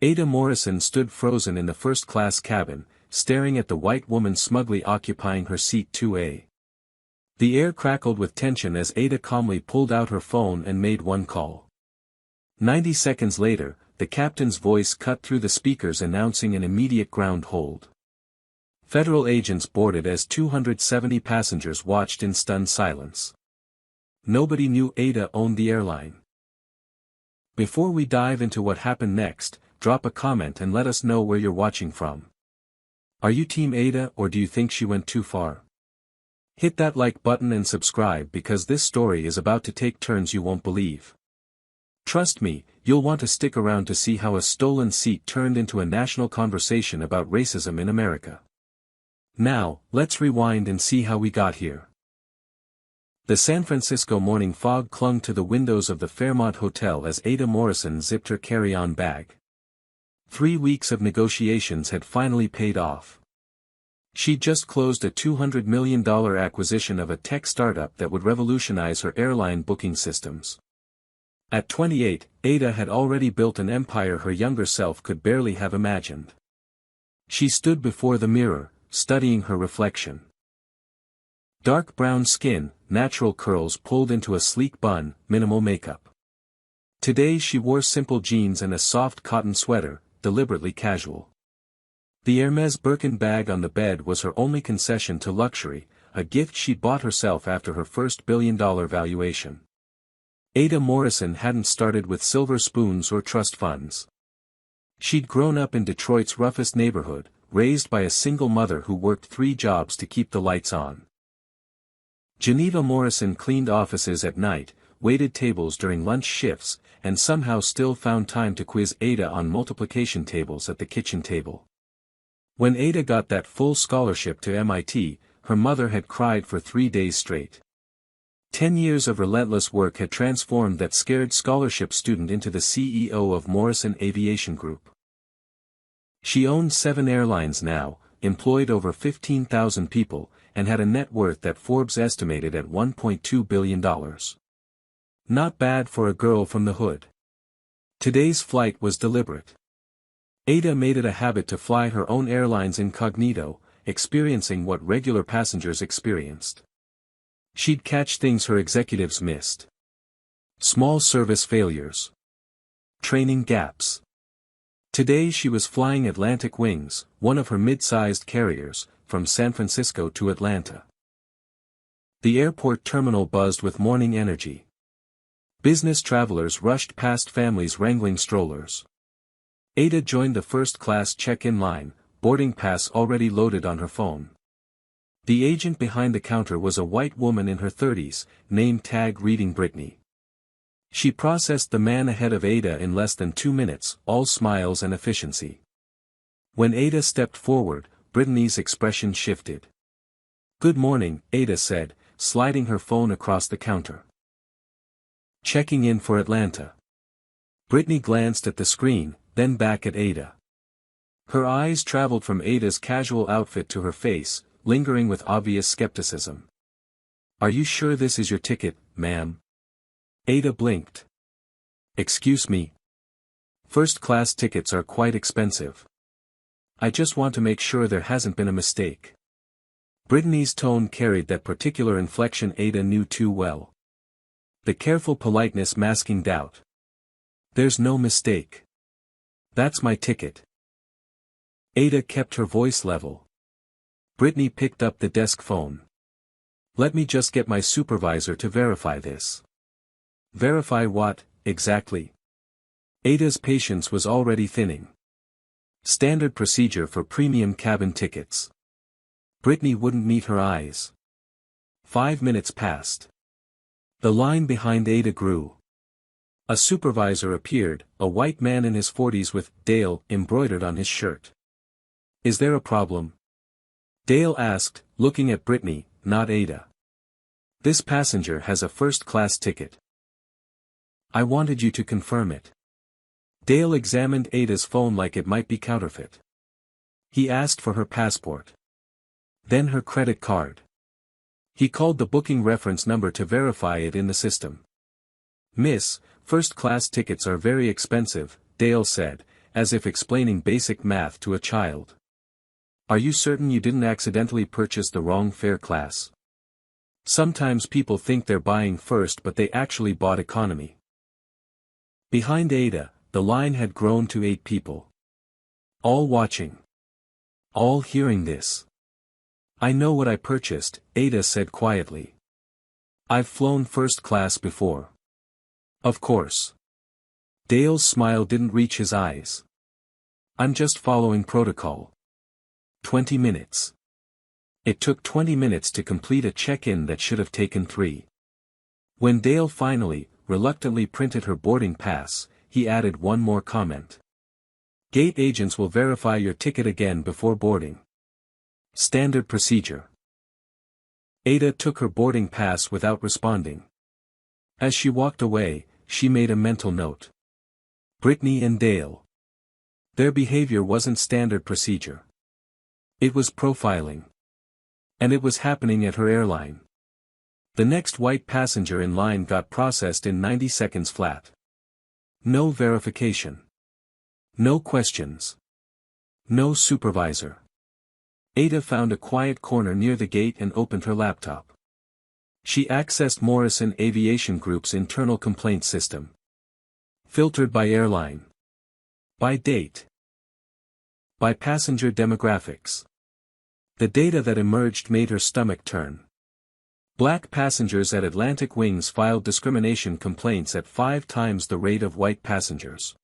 Ada Morrison stood frozen in the first-class cabin, staring at the white woman smugly occupying her seat 2A. The air crackled with tension as Ada calmly pulled out her phone and made one call. 90 seconds later, the captain's voice cut through the speakers announcing an immediate ground hold. Federal agents boarded as 270 passengers watched in stunned silence. Nobody knew Ada owned the airline. Before we dive into what happened next, drop a comment and let us know where you're watching from. Are you Team Ada or do you think she went too far? Hit that like button and subscribe because this story is about to take turns you won't believe. Trust me, you'll want to stick around to see how a stolen seat turned into a national conversation about racism in America. Now, let's rewind and see how we got here. The San Francisco morning fog clung to the windows of the Fairmont Hotel as Ada Morrison zipped her carry-on bag. 3 weeks of negotiations had finally paid off. She'd just closed a $200 million acquisition of a tech startup that would revolutionize her airline booking systems. At 28, Ada had already built an empire her younger self could barely have imagined. She stood before the mirror, studying her reflection. Dark brown skin, natural curls pulled into a sleek bun, minimal makeup. Today she wore simple jeans and a soft cotton sweater, deliberately casual. The Hermes Birkin bag on the bed was her only concession to luxury, a gift she'd bought herself after her first billion-dollar valuation. Ada Morrison hadn't started with silver spoons or trust funds. She'd grown up in Detroit's roughest neighborhood, raised by a single mother who worked 3 jobs to keep the lights on. Geneva Morrison cleaned offices at night, waited tables during lunch shifts, and somehow still found time to quiz Ada on multiplication tables at the kitchen table. When Ada got that full scholarship to MIT, her mother had cried for 3 days straight. 10 years of relentless work had transformed that scared scholarship student into the CEO of Morrison Aviation Group. She owned 7 airlines now, employed over 15,000 people, and had a net worth that Forbes estimated at $1.2 billion. Not bad for a girl from the hood. Today's flight was deliberate. Ada made it a habit to fly her own airlines incognito, experiencing what regular passengers experienced. She'd catch things her executives missed. Small service failures. Training gaps. Today she was flying Atlantic Wings, one of her mid-sized carriers, from San Francisco to Atlanta. The airport terminal buzzed with morning energy. Business travelers rushed past families wrangling strollers. Ada joined the first-class check-in line, boarding pass already loaded on her phone. The agent behind the counter was a white woman in her 30s, name tag reading Brittany. She processed the man ahead of Ada in less than 2 minutes, all smiles and efficiency. When Ada stepped forward, Brittany's expression shifted. "Good morning," Ada said, sliding her phone across the counter. "Checking in for Atlanta." Brittany glanced at the screen, then back at Ada. Her eyes traveled from Ada's casual outfit to her face, lingering with obvious skepticism. "Are you sure this is your ticket, ma'am?" Ada blinked. "Excuse me. First-class tickets are quite expensive. I just want to make sure there hasn't been a mistake." Brittany's tone carried that particular inflection Ada knew too well. The careful politeness masking doubt. "There's no mistake. That's my ticket." Ada kept her voice level. Brittany picked up the desk phone. "Let me just get my supervisor to verify this." "Verify what, exactly?" Ada's patience was already thinning. Standard procedure for premium cabin tickets. Brittany wouldn't meet her eyes. 5 minutes passed. The line behind Ada grew. A supervisor appeared, a white man in his 40s with "Dale" embroidered on his shirt. "Is there a problem?" Dale asked, looking at Brittany, not Ada. "This passenger has a first-class ticket." "I wanted you to confirm it." Dale examined Ada's phone like it might be counterfeit. He asked for her passport. Then her credit card. He called the booking reference number to verify it in the system. "Miss, first-class tickets are very expensive," Dale said, as if explaining basic math to a child. Are you certain you didn't accidentally purchase the wrong fare class? Sometimes people think they're buying first but they actually bought economy. Behind Ada, the line had grown to 8 people. All watching. All hearing this. I know what I purchased, Ada said quietly. I've flown first class before. Of course. Dale's smile didn't reach his eyes. I'm just following protocol. 20 minutes. It took 20 minutes to complete a check-in that should have taken 3. When Dale finally, reluctantly printed her boarding pass, he added one more comment. Gate agents will verify your ticket again before boarding. Standard procedure. Ada took her boarding pass without responding. As she walked away, she made a mental note. Brittany and Dale. Their behavior wasn't standard procedure. It was profiling. And it was happening at her airline. The next white passenger in line got processed in 90 seconds flat. No verification. No questions. No supervisor. Ada found a quiet corner near the gate and opened her laptop. She accessed Morrison Aviation Group's internal complaint system. Filtered by airline. By date. By passenger demographics. The data that emerged made her stomach turn. Black passengers at Atlantic Wings filed discrimination complaints at 5 times the rate of white passengers.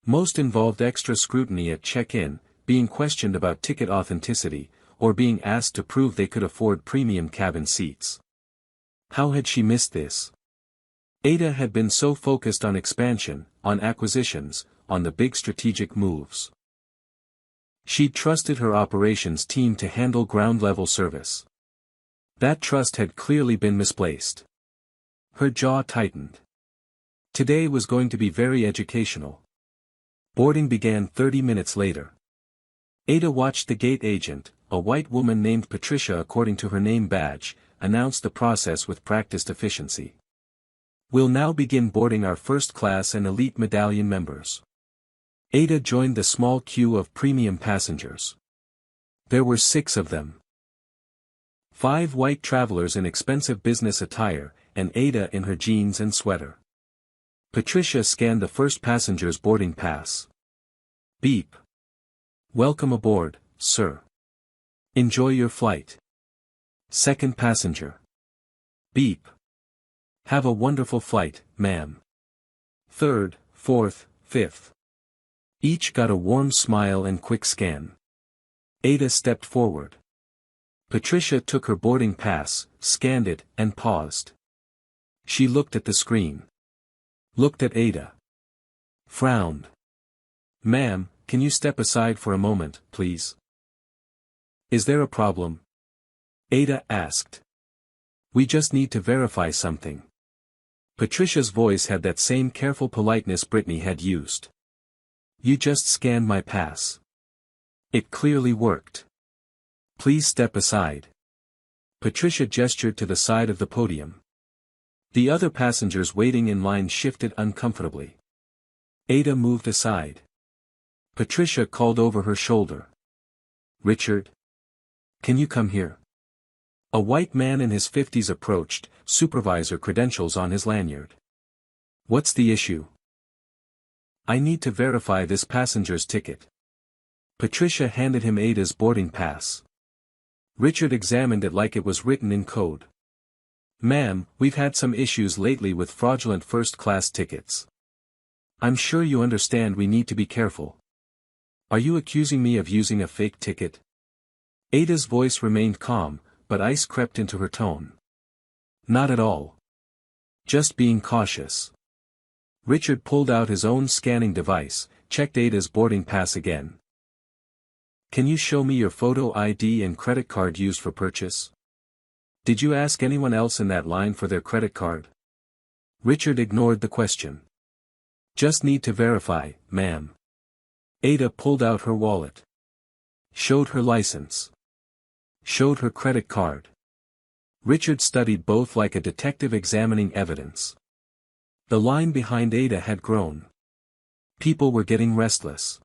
Most involved extra scrutiny at check-in, being questioned about ticket authenticity, or being asked to prove they could afford premium cabin seats. How had she missed this? Ada had been so focused on expansion, on acquisitions, on the big strategic moves. She'd trusted her operations team to handle ground-level service. That trust had clearly been misplaced. Her jaw tightened. Today was going to be very educational. Boarding began 30 minutes later. Ada watched the gate agent, a white woman named Patricia according to her name badge, announce the process with practiced efficiency. We'll now begin boarding our first class and elite medallion members. Ada joined the small queue of premium passengers. There were 6 of them. 5 white travelers in expensive business attire, and Ada in her jeans and sweater. Patricia scanned the first passenger's boarding pass. Beep. Welcome aboard, sir. Enjoy your flight. Second passenger. Beep. Have a wonderful flight, ma'am. Third, fourth, fifth. Each got a warm smile and quick scan. Ada stepped forward. Patricia took her boarding pass, scanned it, and paused. She looked at the screen. Looked at Ada. Frowned. Ma'am, can you step aside for a moment, please? Is there a problem? Ada asked. We just need to verify something. Patricia's voice had that same careful politeness Brittany had used. You just scanned my pass. It clearly worked. Please step aside. Patricia gestured to the side of the podium. The other passengers waiting in line shifted uncomfortably. Ada moved aside. Patricia called over her shoulder. Richard? Can you come here? A white man in his 50s approached, supervisor credentials on his lanyard. What's the issue? I need to verify this passenger's ticket. Patricia handed him Ada's boarding pass. Richard examined it like it was written in code. Ma'am, we've had some issues lately with fraudulent first-class tickets. I'm sure you understand we need to be careful. Are you accusing me of using a fake ticket? Ada's voice remained calm, but ice crept into her tone. Not at all. Just being cautious. Richard pulled out his own scanning device, checked Ada's boarding pass again. Can you show me your photo ID and credit card used for purchase? Did you ask anyone else in that line for their credit card? Richard ignored the question. Just need to verify, ma'am. Ada pulled out her wallet. Showed her license. Showed her credit card. Richard studied both like a detective examining evidence. The line behind Ada had grown. People were getting restless.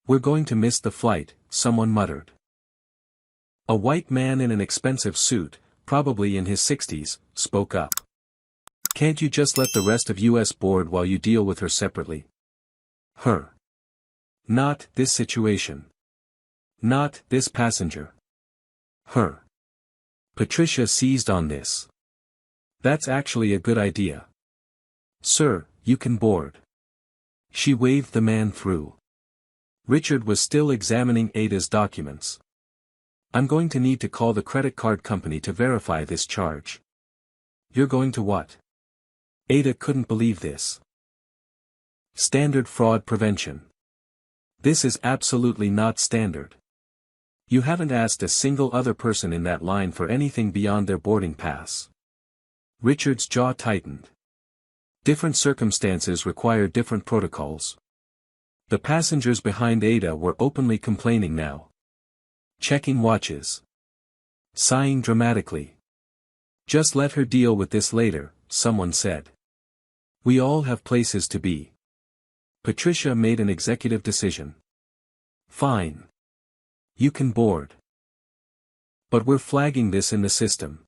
"We're going to miss the flight," someone muttered. A white man in an expensive suit, probably in his 60s, spoke up. "Can't you just let the rest of us board while you deal with her separately?" Her. Not this situation. Not this passenger. Her. Patricia seized on this. "That's actually a good idea. Sir, you can board." She waved the man through. Richard was still examining Ada's documents. "I'm going to need to call the credit card company to verify this charge." "You're going to what?" Ada couldn't believe this. Standard fraud prevention. This is absolutely not standard. You haven't asked a single other person in that line for anything beyond their boarding pass. Richard's jaw tightened. Different circumstances require different protocols. The passengers behind Ada were openly complaining now. Checking watches. Sighing dramatically. "Just let her deal with this later," someone said. "We all have places to be." Patricia made an executive decision. "Fine. You can board. But we're flagging this in the system."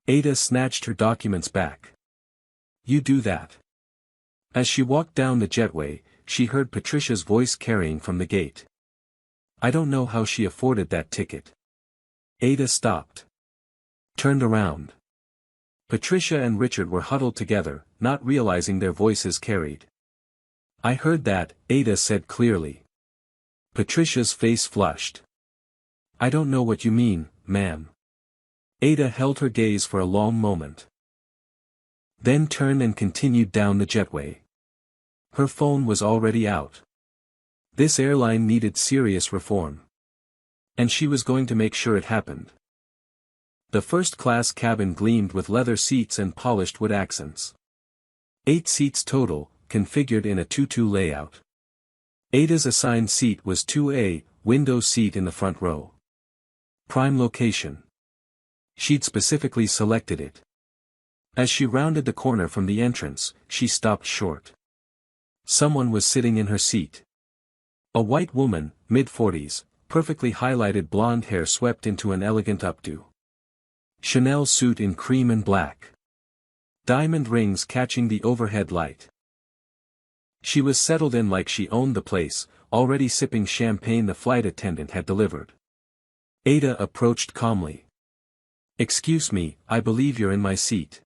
Ada snatched her documents back. "You do that." As she walked down the jetway, she heard Patricia's voice carrying from the gate. "I don't know how she afforded that ticket." Ada stopped. Turned around. Patricia and Richard were huddled together, not realizing their voices carried. "I heard that," Ada said clearly. Patricia's face flushed. "I don't know what you mean, ma'am." Ada held her gaze for a long moment. Then turned and continued down the jetway. Her phone was already out. This airline needed serious reform. And she was going to make sure it happened. The first-class cabin gleamed with leather seats and polished wood accents. 8 seats total, configured in a 2-2 layout. Ada's assigned seat was 2A, window seat in the front row. Prime location. She'd specifically selected it. As she rounded the corner from the entrance, she stopped short. Someone was sitting in her seat. A white woman, mid-40s, perfectly highlighted blonde hair swept into an elegant updo. Chanel suit in cream and black. Diamond rings catching the overhead light. She was settled in like she owned the place, already sipping champagne the flight attendant had delivered. Ada approached calmly. "Excuse me, I believe you're in my seat.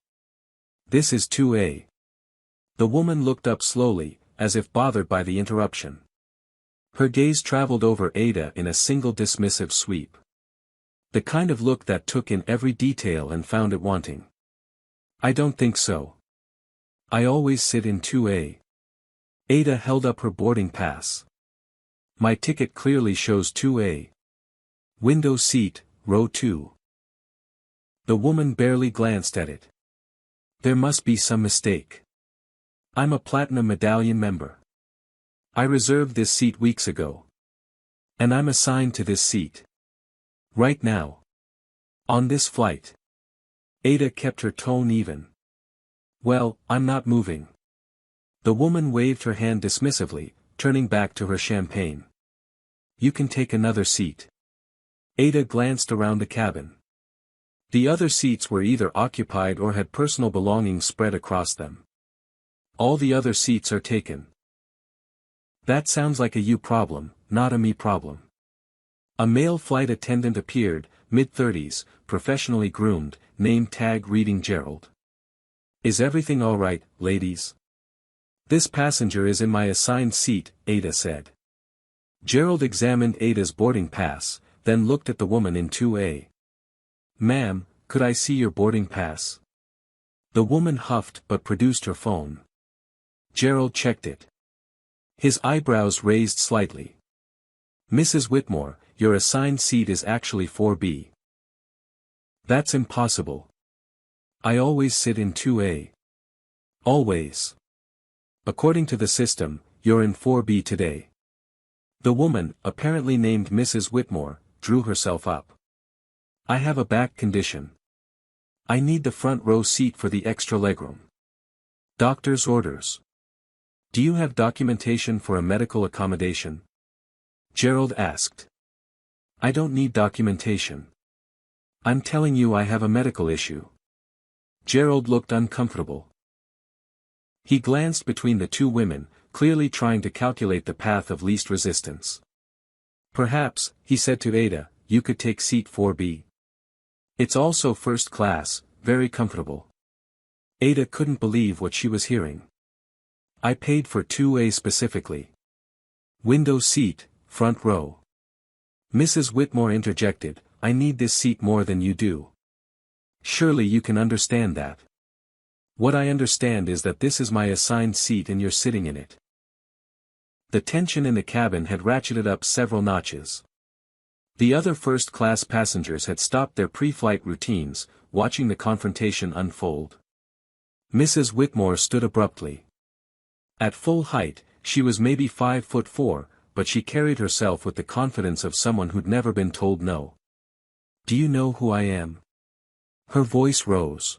This is 2A. The woman looked up slowly, as if bothered by the interruption. Her gaze traveled over Ada in a single dismissive sweep. The kind of look that took in every detail and found it wanting. "I don't think so. I always sit in 2A. Ada held up her boarding pass. "My ticket clearly shows 2A. Window seat, row 2. The woman barely glanced at it. "There must be some mistake. I'm a Platinum Medallion member. I reserved this seat weeks ago. And I'm assigned to this seat. Right now. On this flight." Ada kept her tone even. "Well, I'm not moving." The woman waved her hand dismissively, turning back to her champagne. "You can take another seat." Ada glanced around the cabin. The other seats were either occupied or had personal belongings spread across them. "All the other seats are taken." "That sounds like a you problem, not a me problem." A male flight attendant appeared, mid-30s, professionally groomed, name tag reading Gerald. "Is everything all right, ladies?" "This passenger is in my assigned seat," Ada said. Gerald examined Ada's boarding pass, then looked at the woman in 2A. "Ma'am, could I see your boarding pass?" The woman huffed but produced her phone. Gerald checked it. His eyebrows raised slightly. "Mrs. Whitmore, your assigned seat is actually 4B. "That's impossible. I always sit in 2A. "Always. According to the system, you're in 4B today." The woman, apparently named Mrs. Whitmore, drew herself up. "I have a back condition. I need the front row seat for the extra legroom. Doctor's orders." Do you have documentation for a medical accommodation? Gerald asked. I don't need documentation. I'm telling you I have a medical issue. Gerald looked uncomfortable. He glanced between the two women, clearly trying to calculate the path of least resistance. Perhaps, he said to Ada, you could take seat 4B. It's also first class, very comfortable. Ada couldn't believe what she was hearing. I paid for 2A specifically. Window seat, front row. Mrs. Whitmore interjected, I need this seat more than you do. Surely you can understand that. What I understand is that this is my assigned seat and you're sitting in it. The tension in the cabin had ratcheted up several notches. The other first-class passengers had stopped their pre-flight routines, watching the confrontation unfold. Mrs. Whitmore stood abruptly. At full height, she was maybe 5'4", but she carried herself with the confidence of someone who'd never been told no. Do you know who I am? Her voice rose.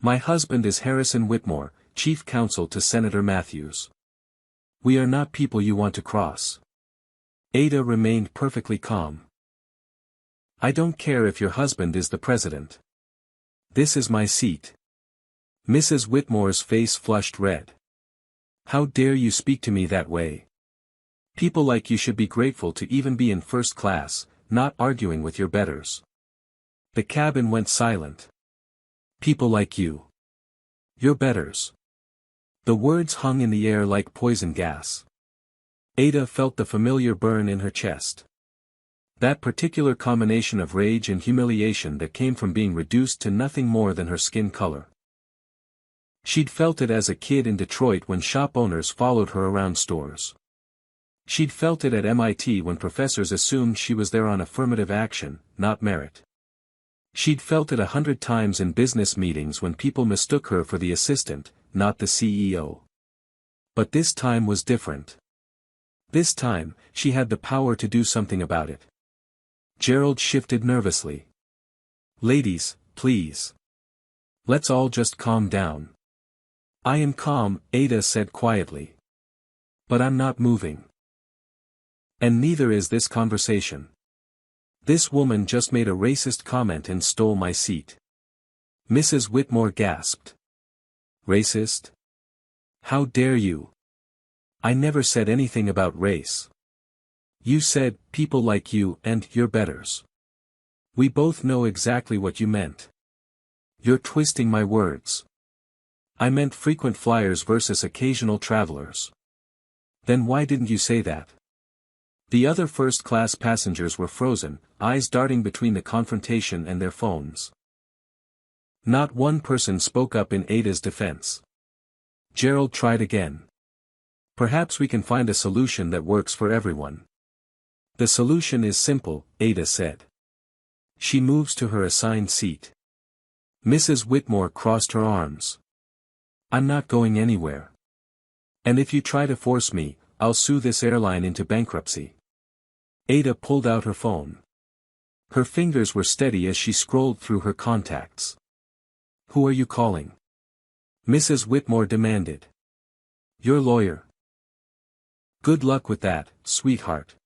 My husband is Harrison Whitmore, chief counsel to Senator Matthews. We are not people you want to cross. Ada remained perfectly calm. I don't care if your husband is the president. This is my seat. Mrs. Whitmore's face flushed red. How dare you speak to me that way? People like you should be grateful to even be in first class, not arguing with your betters. The cabin went silent. People like you. Your betters. The words hung in the air like poison gas. Ada felt the familiar burn in her chest. That particular combination of rage and humiliation that came from being reduced to nothing more than her skin color. She'd felt it as a kid in Detroit when shop owners followed her around stores. She'd felt it at MIT when professors assumed she was there on affirmative action, not merit. She'd felt it 100 times in business meetings when people mistook her for the assistant, not the CEO. But this time was different. This time, she had the power to do something about it. Gerald shifted nervously. Ladies, please. Let's all just calm down. I am calm, Ada said quietly. But I'm not moving. And neither is this conversation. This woman just made a racist comment and stole my seat. Mrs. Whitmore gasped. Racist? How dare you? I never said anything about race. You said, people like you and your betters. We both know exactly what you meant. You're twisting my words. I meant frequent flyers versus occasional travelers. Then why didn't you say that? The other first-class passengers were frozen, eyes darting between the confrontation and their phones. Not one person spoke up in Ada's defense. Gerald tried again. Perhaps we can find a solution that works for everyone. The solution is simple, Ada said. She moves to her assigned seat. Mrs. Whitmore crossed her arms. I'm not going anywhere. And if you try to force me, I'll sue this airline into bankruptcy. Ada pulled out her phone. Her fingers were steady as she scrolled through her contacts. Who are you calling? Mrs. Whitmore demanded. Your lawyer. Good luck with that, sweetheart.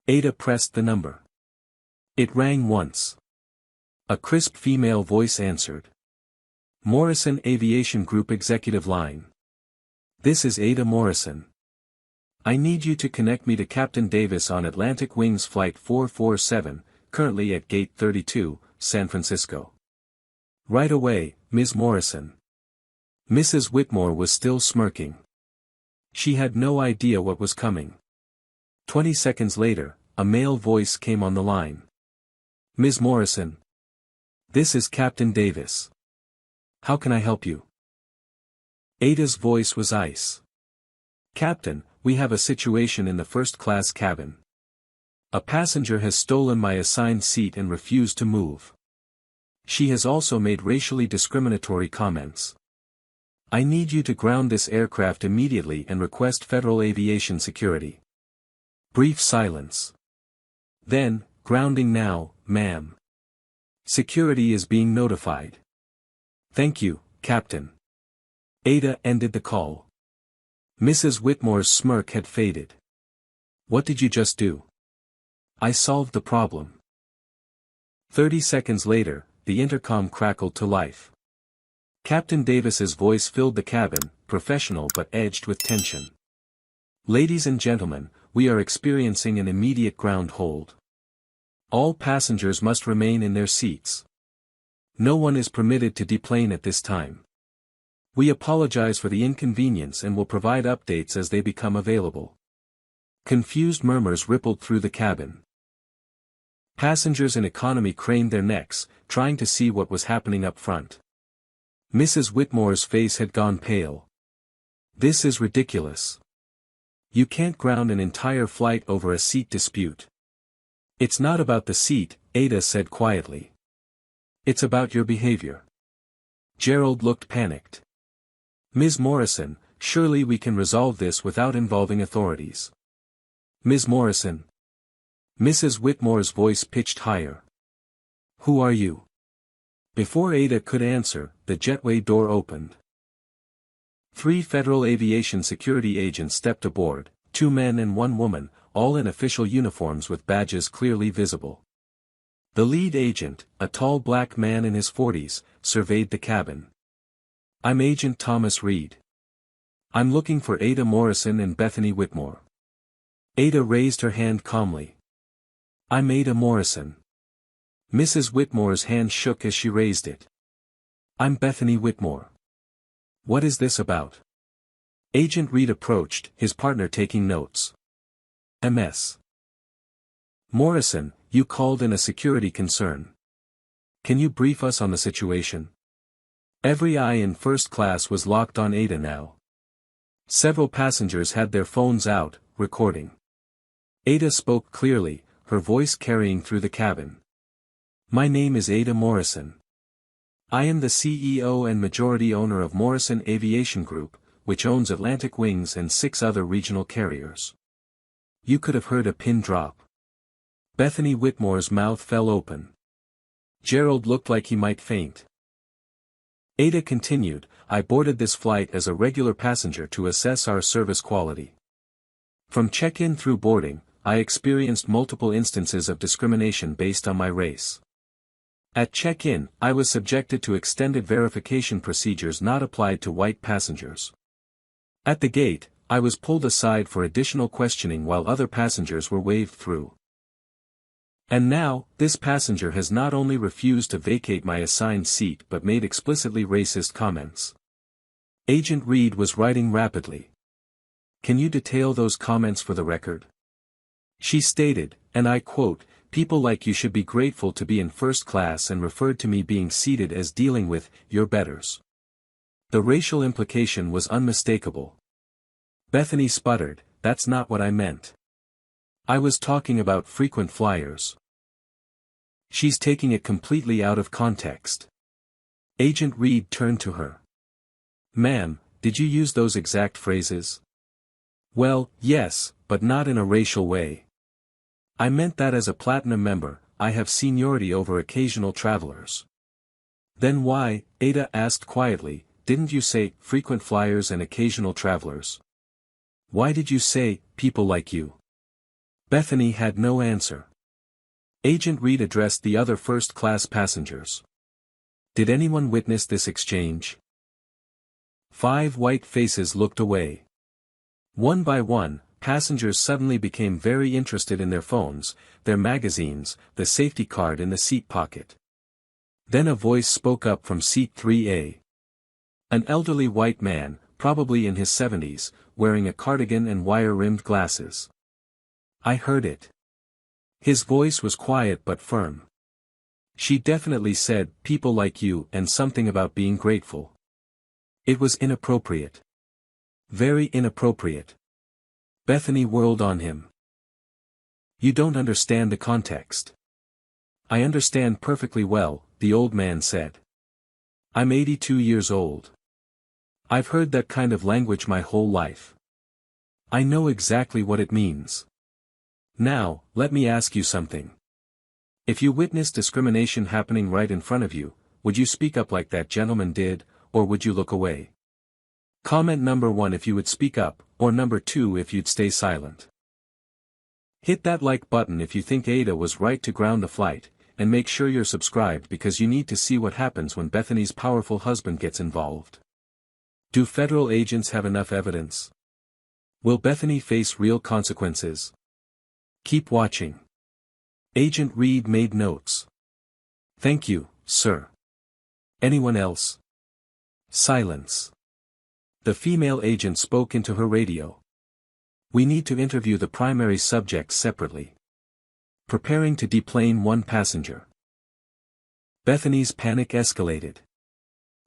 Ada pressed the number. It rang once. A crisp female voice answered. Morrison Aviation Group Executive Line. This is Ada Morrison. I need you to connect me to Captain Davis on Atlantic Wings Flight 447, currently at Gate 32, San Francisco. Right away, Ms. Morrison. Mrs. Whitmore was still smirking. She had no idea what was coming. 20 seconds later, a male voice came on the line. Ms. Morrison. This is Captain Davis. How can I help you? Ada's voice was ice. Captain, we have a situation in the first-class cabin. A passenger has stolen my assigned seat and refused to move. She has also made racially discriminatory comments. I need you to ground this aircraft immediately and request Federal Aviation Security. Brief silence. Then, grounding now, ma'am. Security is being notified. Thank you, Captain. Ada ended the call. Mrs. Whitmore's smirk had faded. What did you just do? I solved the problem. 30 seconds later, the intercom crackled to life. Captain Davis's voice filled the cabin, professional but edged with tension. Ladies and gentlemen, we are experiencing an immediate ground hold. All passengers must remain in their seats. No one is permitted to deplane at this time. We apologize for the inconvenience and will provide updates as they become available. Confused murmurs rippled through the cabin. Passengers in economy craned their necks, trying to see what was happening up front. Mrs. Whitmore's face had gone pale. This is ridiculous. You can't ground an entire flight over a seat dispute. It's not about the seat, Ada said quietly. It's about your behavior. Gerald looked panicked. Ms. Morrison, surely we can resolve this without involving authorities. Ms. Morrison. Mrs. Whitmore's voice pitched higher. Who are you? Before Ada could answer, the jetway door opened. 3 Federal Aviation Security agents stepped aboard, 2 men and 1 woman, all in official uniforms with badges clearly visible. The lead agent, a tall black man in his 40s, surveyed the cabin. I'm Agent Thomas Reed. I'm looking for Ada Morrison and Bethany Whitmore. Ada raised her hand calmly. I'm Ada Morrison. Mrs. Whitmore's hand shook as she raised it. I'm Bethany Whitmore. What is this about? Agent Reed approached, his partner taking notes. MS. Morrison, you called in a security concern. Can you brief us on the situation? Every eye in first class was locked on Ada now. Several passengers had their phones out, recording. Ada spoke clearly, her voice carrying through the cabin. My name is Ada Morrison. I am the CEO and majority owner of Morrison Aviation Group, which owns Atlantic Wings and 6 other regional carriers. You could have heard a pin drop. Bethany Whitmore's mouth fell open. Gerald looked like he might faint. Ada continued, I boarded this flight as a regular passenger to assess our service quality. From check-in through boarding, I experienced multiple instances of discrimination based on my race. At check-in, I was subjected to extended verification procedures not applied to white passengers. At the gate, I was pulled aside for additional questioning while other passengers were waved through. And now, this passenger has not only refused to vacate my assigned seat but made explicitly racist comments. Agent Reed was writing rapidly. Can you detail those comments for the record? She stated, and I quote, people like you should be grateful to be in first class, and referred to me being seated as dealing with your betters. The racial implication was unmistakable. Bethany sputtered, that's not what I meant. I was talking about frequent flyers. She's taking it completely out of context. Agent Reed turned to her. Ma'am, did you use those exact phrases? Well, yes, but not in a racial way. I meant that as a platinum member, I have seniority over occasional travelers. Then why, Ada asked quietly, didn't you say frequent flyers and occasional travelers? Why did you say people like you? Bethany had no answer. Agent Reed addressed the other first-class passengers. Did anyone witness this exchange? 5 white faces looked away. One by one, passengers suddenly became very interested in their phones, their magazines, the safety card in the seat pocket. Then a voice spoke up from seat 3A. An elderly white man, probably in his 70s, wearing a cardigan and wire-rimmed glasses. I heard it. His voice was quiet but firm. She definitely said, people like you, and something about being grateful. It was inappropriate. Very inappropriate. Bethany whirled on him. You don't understand the context. I understand perfectly well, the old man said. I'm 82 years old. I've heard that kind of language my whole life. I know exactly what it means. Now, let me ask you something. If you witnessed discrimination happening right in front of you, would you speak up like that gentleman did, or would you look away? Comment number 1 if you would speak up, or number 2 if you'd stay silent. Hit that like button if you think Ada was right to ground the flight, and make sure you're subscribed because you need to see what happens when Bethany's powerful husband gets involved. Do federal agents have enough evidence? Will Bethany face real consequences? Keep watching. Agent Reed made notes. Thank you, sir. Anyone else? Silence. The female agent spoke into her radio. We need to interview the primary subjects separately. Preparing to deplane one passenger. Bethany's panic escalated.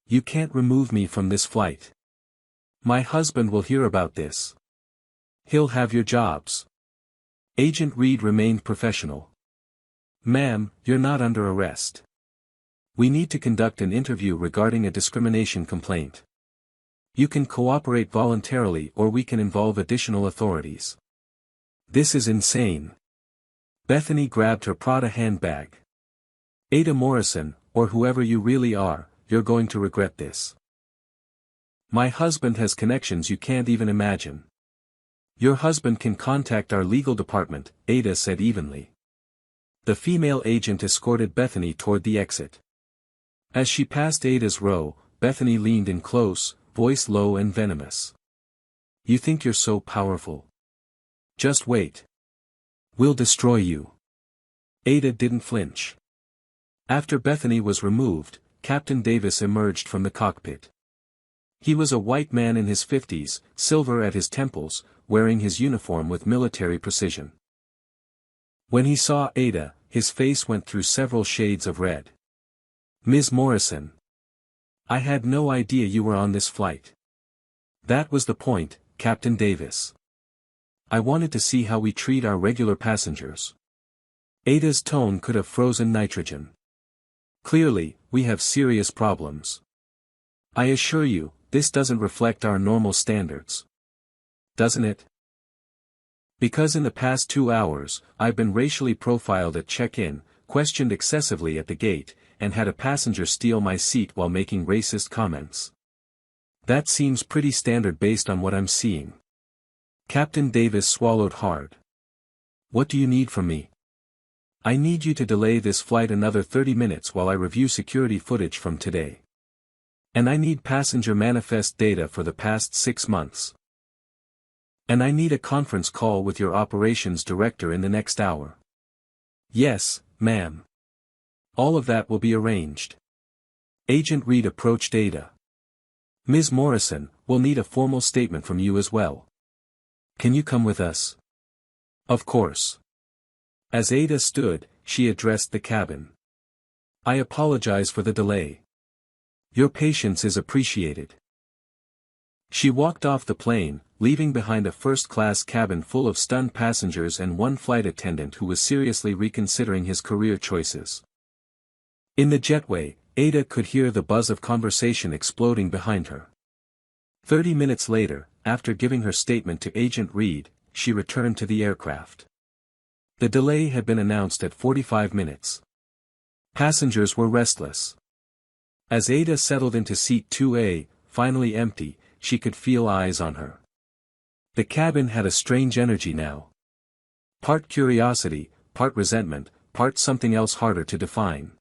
You can't remove me from this flight. My husband will hear about this. He'll have your jobs. Agent Reed remained professional. Ma'am, you're not under arrest. We need to conduct an interview regarding a discrimination complaint. You can cooperate voluntarily or we can involve additional authorities. This is insane. Bethany grabbed her Prada handbag. Ada Morrison, or whoever you really are, you're going to regret this. My husband has connections you can't even imagine. Your husband can contact our legal department, Ada said evenly. The female agent escorted Bethany toward the exit. As she passed Ada's row, Bethany leaned in close, voice low and venomous. You think you're so powerful? Just wait. We'll destroy you. Ada didn't flinch. After Bethany was removed, Captain Davis emerged from the cockpit. He was a white man in his 50s, silver at his temples, wearing his uniform with military precision. When he saw Ada, his face went through several shades of red. Ms. Morrison. I had no idea you were on this flight. That was the point, Captain Davis. I wanted to see how we treat our regular passengers. Ada's tone could have frozen nitrogen. Clearly, we have serious problems. I assure you, this doesn't reflect our normal standards. Doesn't it? Because in the past 2 hours, I've been racially profiled at check-in, questioned excessively at the gate, and had a passenger steal my seat while making racist comments. That seems pretty standard based on what I'm seeing. Captain Davis swallowed hard. What do you need from me? I need you to delay this flight another 30 minutes while I review security footage from today. And I need passenger manifest data for the past 6 months. And I need a conference call with your operations director in the next hour. Yes, ma'am. All of that will be arranged. Agent Reed approached Ada. Ms. Morrison, we'll need a formal statement from you as well. Can you come with us? Of course. As Ada stood, she addressed the cabin. I apologize for the delay. Your patience is appreciated. She walked off the plane, leaving behind a first-class cabin full of stunned passengers and one flight attendant who was seriously reconsidering his career choices. In the jetway, Ada could hear the buzz of conversation exploding behind her. 30 minutes later, after giving her statement to Agent Reed, she returned to the aircraft. The delay had been announced at 45 minutes. Passengers were restless. As Ada settled into seat 2A, finally empty, she could feel eyes on her. The cabin had a strange energy now. Part curiosity, part resentment, part something else harder to define.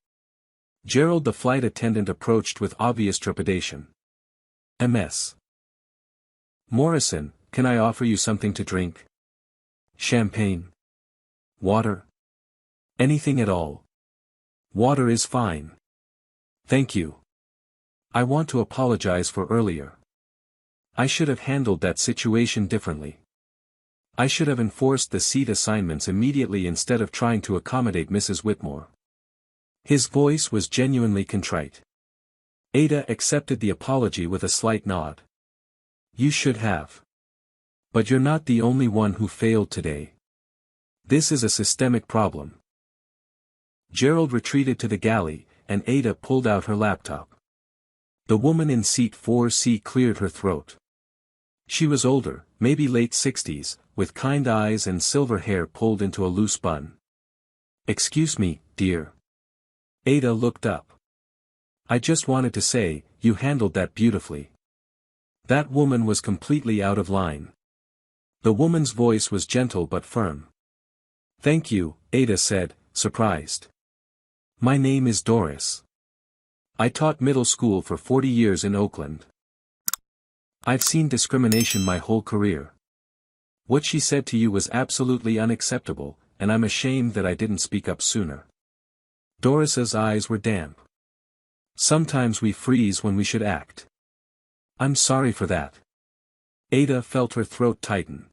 Gerald the flight attendant approached with obvious trepidation. Ms. Morrison, can I offer you something to drink? Champagne? Water? Anything at all. Water is fine. Thank you. I want to apologize for earlier. I should have handled that situation differently. I should have enforced the seat assignments immediately instead of trying to accommodate Mrs. Whitmore. His voice was genuinely contrite. Ada accepted the apology with a slight nod. You should have. But you're not the only one who failed today. This is a systemic problem. Gerald retreated to the galley, and Ada pulled out her laptop. The woman in seat 4C cleared her throat. She was older, maybe late 60s, with kind eyes and silver hair pulled into a loose bun. Excuse me, dear. Ada looked up. I just wanted to say, you handled that beautifully. That woman was completely out of line. The woman's voice was gentle but firm. "Thank you," Ada said, surprised. "My name is Doris. I taught middle school for 40 years in Oakland. I've seen discrimination my whole career. What she said to you was absolutely unacceptable, and I'm ashamed that I didn't speak up sooner." Doris's eyes were damp. "Sometimes we freeze when we should act. I'm sorry for that." Ada felt her throat tighten.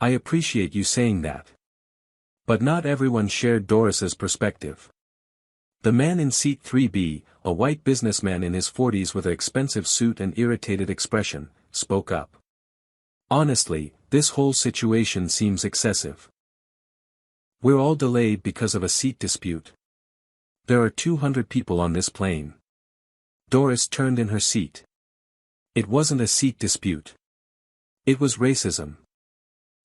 "I appreciate you saying that." But not everyone shared Doris's perspective. The man in seat 3B, a white businessman in his 40s with an expensive suit and irritated expression, spoke up. "Honestly, this whole situation seems excessive. We're all delayed because of a seat dispute. There are 200 people on this plane." Doris turned in her seat. "It wasn't a seat dispute. It was racism."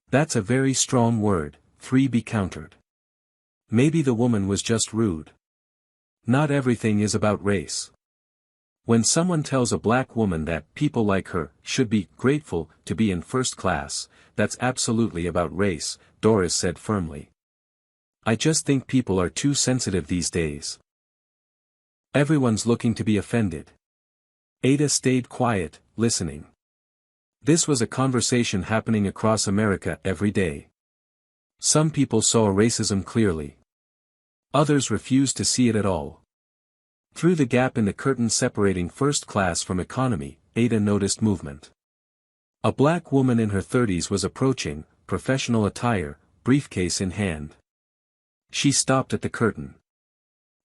"That's a very strong word," 3B countered. "Maybe the woman was just rude. Not everything is about race. When someone tells a black woman that people like her should be grateful to be in first class, that's absolutely about race," Doris said firmly. "I just think people are too sensitive these days. Everyone's looking to be offended." Ada stayed quiet, listening. This was a conversation happening across America every day. Some people saw racism clearly. Others refused to see it at all. Through the gap in the curtain separating first class from economy, Ada noticed movement. A black woman in her 30s was approaching, professional attire, briefcase in hand. She stopped at the curtain.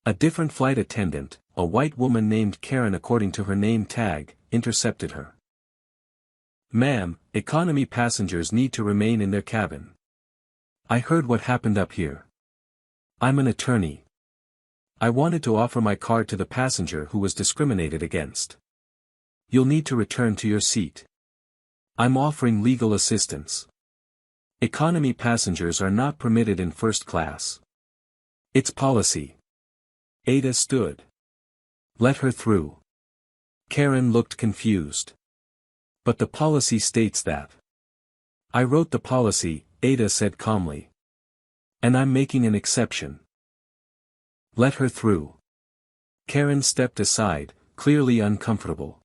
A different flight attendant, a white woman named Karen according to her name tag, intercepted her. "Ma'am, economy passengers need to remain in their cabin. I heard what happened up here. I'm an attorney. I wanted to offer my card to the passenger who was discriminated against. You'll need to return to your seat. I'm offering legal assistance. Economy passengers are not permitted in first class. It's policy." Ada stood. "Let her through." Karen looked confused. "But the policy states that." "I wrote the policy," Ada said calmly. "And I'm making an exception. Let her through." Karen stepped aside, clearly uncomfortable.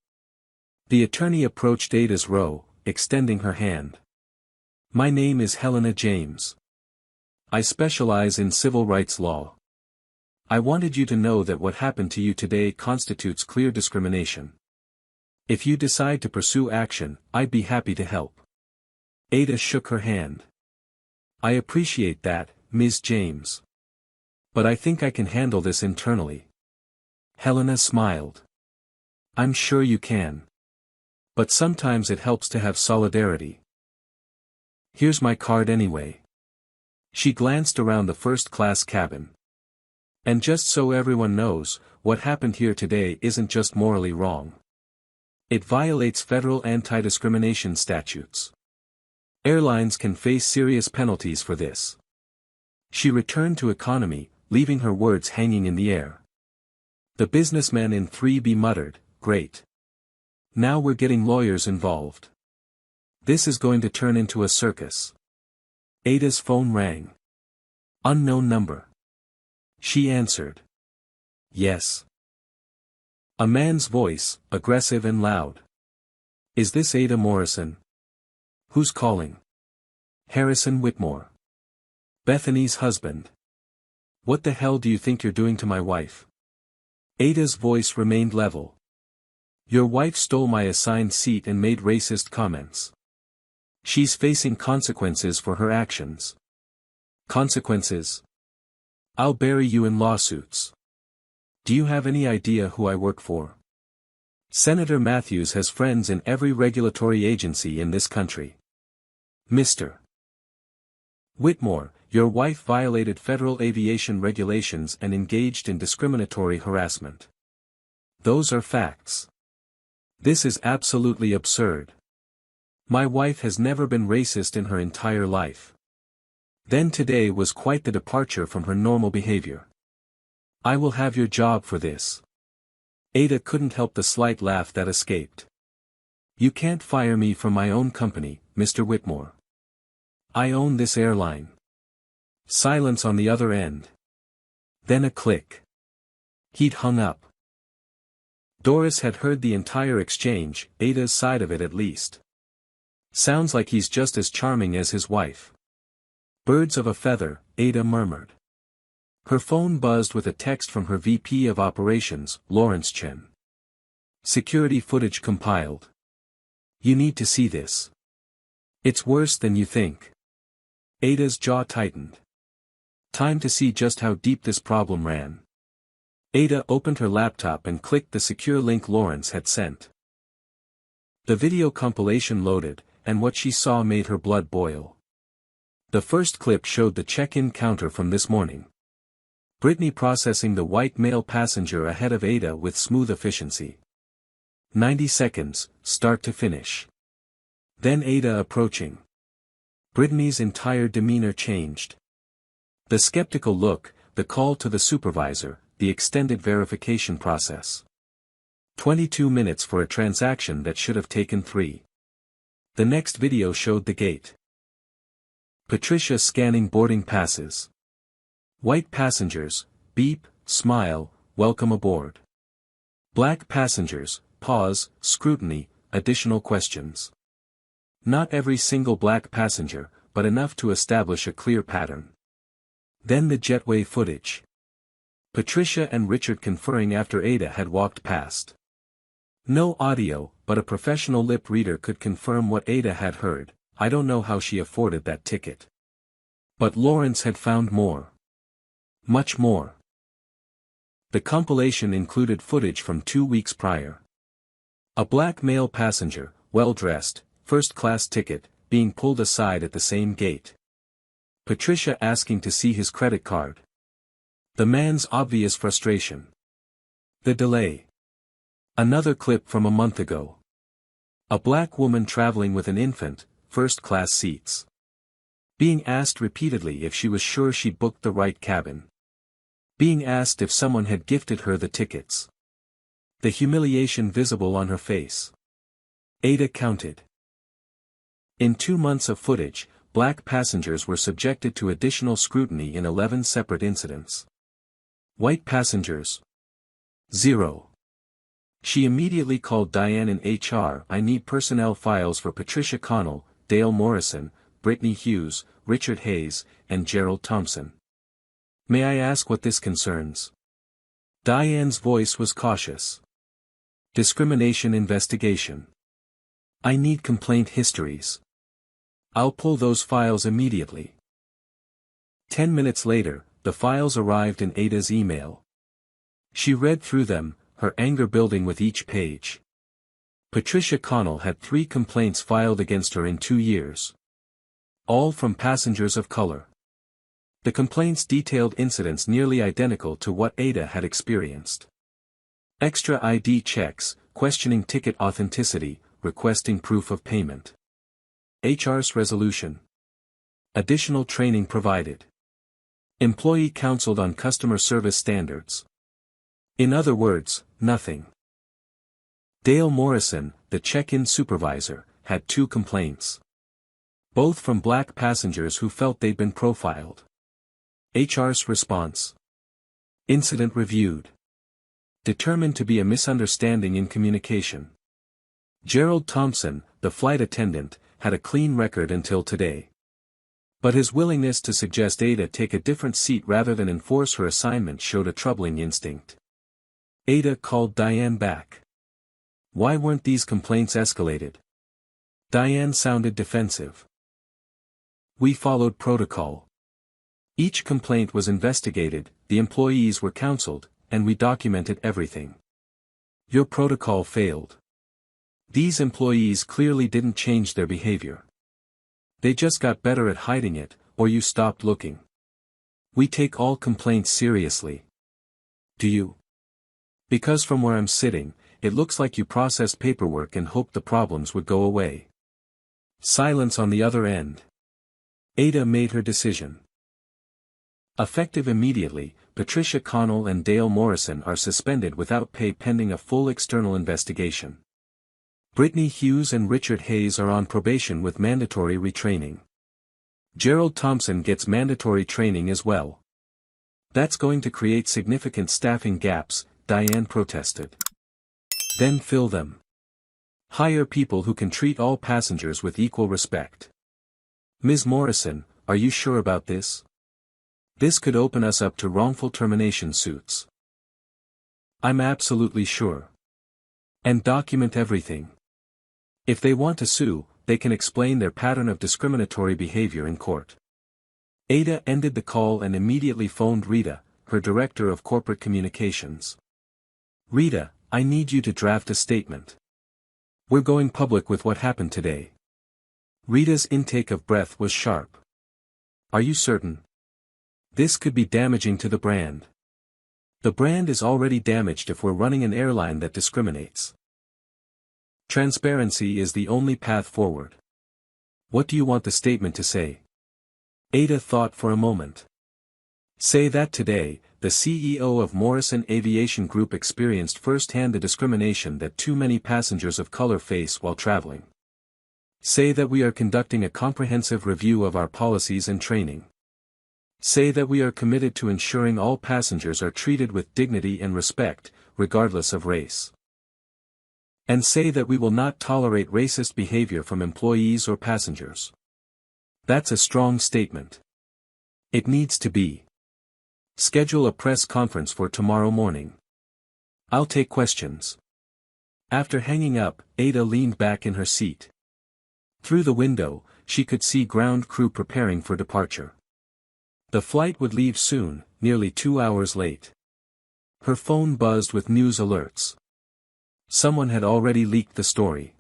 The attorney approached Ada's row, extending her hand. "My name is Helena James. I specialize in civil rights law. I wanted you to know that what happened to you today constitutes clear discrimination. If you decide to pursue action, I'd be happy to help." Ada shook her hand. "I appreciate that, Ms. James. But I think I can handle this internally." Helena smiled. "I'm sure you can. But sometimes it helps to have solidarity. Here's my card anyway." She glanced around the first-class cabin. "And just so everyone knows, what happened here today isn't just morally wrong. It violates federal anti-discrimination statutes. Airlines can face serious penalties for this." She returned to economy, leaving her words hanging in the air. The businessman in 3B muttered, "Great. Now we're getting lawyers involved. This is going to turn into a circus." Ada's phone rang. "Unknown number." She answered. "Yes." A man's voice, aggressive and loud. "Is this Ada Morrison?" "Who's calling?" "Harrison Whitmore. Bethany's husband." "What the hell do you think you're doing to my wife?" Ada's voice remained level. "Your wife stole my assigned seat and made racist comments. She's facing consequences for her actions." "Consequences? I'll bury you in lawsuits. Do you have any idea who I work for? Senator Matthews has friends in every regulatory agency in this country. Mr. Whitmore, your wife violated federal aviation regulations and engaged in discriminatory harassment. Those are facts. This is absolutely absurd. My wife has never been racist in her entire life. Then today was quite the departure from her normal behavior. I will have your job for this." Ada couldn't help the slight laugh that escaped. "You can't fire me from my own company, Mr. Whitmore. I own this airline. Silence on the other end. Then a click. He'd hung up. Doris had heard the entire exchange, Ada's side of it at least. Sounds like he's just as charming as his wife. Birds of a feather, Ada murmured. Her phone buzzed with a text from her VP of Operations, Lawrence Chen. Security footage compiled. You need to see this. It's worse than you think. Ada's jaw tightened. Time to see just how deep this problem ran. Ada opened her laptop and clicked the secure link Lawrence had sent. The video compilation loaded, and what she saw made her blood boil. The first clip showed the check-in counter from this morning. Brittany processing the white male passenger ahead of Ada with smooth efficiency. 90 seconds, start to finish. Then Ada approaching. Brittany's entire demeanor changed. The skeptical look, the call to the supervisor, the extended verification process. 22 minutes for a transaction that should have taken 3. The next video showed the gate. Patricia scanning boarding passes. White passengers, beep, smile, welcome aboard. Black passengers, pause, scrutiny, additional questions. Not every single black passenger, but enough to establish a clear pattern. Then the jetway footage. Patricia and Richard conferring after Ada had walked past. No audio, but a professional lip reader could confirm what Ada had heard. I don't know how she afforded that ticket. But Lawrence had found more. Much more. The compilation included footage from 2 weeks prior. A black male passenger, well-dressed, first-class ticket, being pulled aside at the same gate. Patricia asking to see his credit card. The man's obvious frustration. The delay. Another clip from a month ago. A black woman traveling with an infant, first-class seats. Being asked repeatedly if she was sure she booked the right cabin. Being asked if someone had gifted her the tickets. The humiliation visible on her face. Ada counted. In 2 months of footage, black passengers were subjected to additional scrutiny in 11 separate incidents. White passengers. 0. She immediately called Diane in HR. I need personnel files for Patricia Connell, Dale Morrison, Brittany Hughes, Richard Hayes, and Gerald Thompson. May I ask what this concerns? Diane's voice was cautious. Discrimination investigation. I need complaint histories. I'll pull those files immediately. 10 minutes later, the files arrived in Ada's email. She read through them, her anger building with each page. Patricia Connell had 3 complaints filed against her in 2 years. All from passengers of color. The complaints detailed incidents nearly identical to what Ada had experienced. Extra ID checks, questioning ticket authenticity, requesting proof of payment. HR's resolution. Additional training provided. Employee counseled on customer service standards. In other words, nothing. Dale Morrison, the check-in supervisor, had 2 complaints. Both from black passengers who felt they'd been profiled. HR's response. Incident reviewed. Determined to be a misunderstanding in communication. Gerald Thompson, the flight attendant, had a clean record until today. But his willingness to suggest Ada take a different seat rather than enforce her assignment showed a troubling instinct. Ada called Diane back. Why weren't these complaints escalated? Diane sounded defensive. We followed protocol. Each complaint was investigated, the employees were counseled, and we documented everything. Your protocol failed. These employees clearly didn't change their behavior. They just got better at hiding it, or you stopped looking. We take all complaints seriously. Do you? Because from where I'm sitting, it looks like you processed paperwork and hoped the problems would go away. Silence on the other end. Ada made her decision. Effective immediately, Patricia Connell and Dale Morrison are suspended without pay pending a full external investigation. Brittany Hughes and Richard Hayes are on probation with mandatory retraining. Gerald Thompson gets mandatory training as well. That's going to create significant staffing gaps, Diane protested. Then fill them. Hire people who can treat all passengers with equal respect. Ms. Morrison, are you sure about this? This could open us up to wrongful termination suits. I'm absolutely sure. And document everything. If they want to sue, they can explain their pattern of discriminatory behavior in court. Ada ended the call and immediately phoned Rita, her director of corporate communications. Rita, I need you to draft a statement. We're going public with what happened today. Rita's intake of breath was sharp. Are you certain? This could be damaging to the brand. The brand is already damaged if we're running an airline that discriminates. Transparency is the only path forward. What do you want the statement to say? Ada thought for a moment. Say that today, the CEO of Morrison Aviation Group experienced firsthand the discrimination that too many passengers of color face while traveling. Say that we are conducting a comprehensive review of our policies and training. Say that we are committed to ensuring all passengers are treated with dignity and respect, regardless of race. And say that we will not tolerate racist behavior from employees or passengers. That's a strong statement. It needs to be. Schedule a press conference for tomorrow morning. I'll take questions. After hanging up, Ada leaned back in her seat. Through the window, she could see ground crew preparing for departure. The flight would leave soon, nearly 2 hours late. Her phone buzzed with news alerts. Someone had already leaked the story.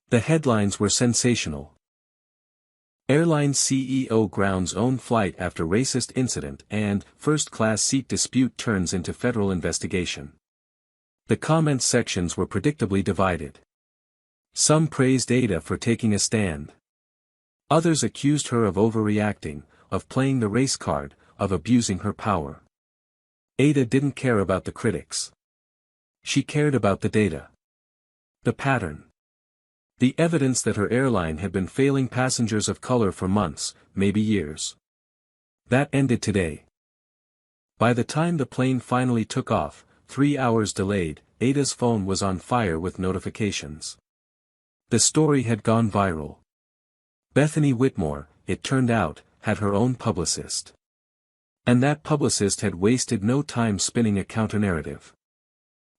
The headlines were sensational. Airline CEO grounds own flight after racist incident and first-class seat dispute turns into federal investigation. The comments sections were predictably divided. Some praised Ada for taking a stand. Others accused her of overreacting, of playing the race card, of abusing her power. Ada didn't care about the critics. She cared about the data. The pattern. The evidence that her airline had been failing passengers of color for months, maybe years. That ended today. By the time the plane finally took off, 3 hours delayed, Ada's phone was on fire with notifications. The story had gone viral. Bethany Whitmore, it turned out, had her own publicist. And that publicist had wasted no time spinning a counter-narrative.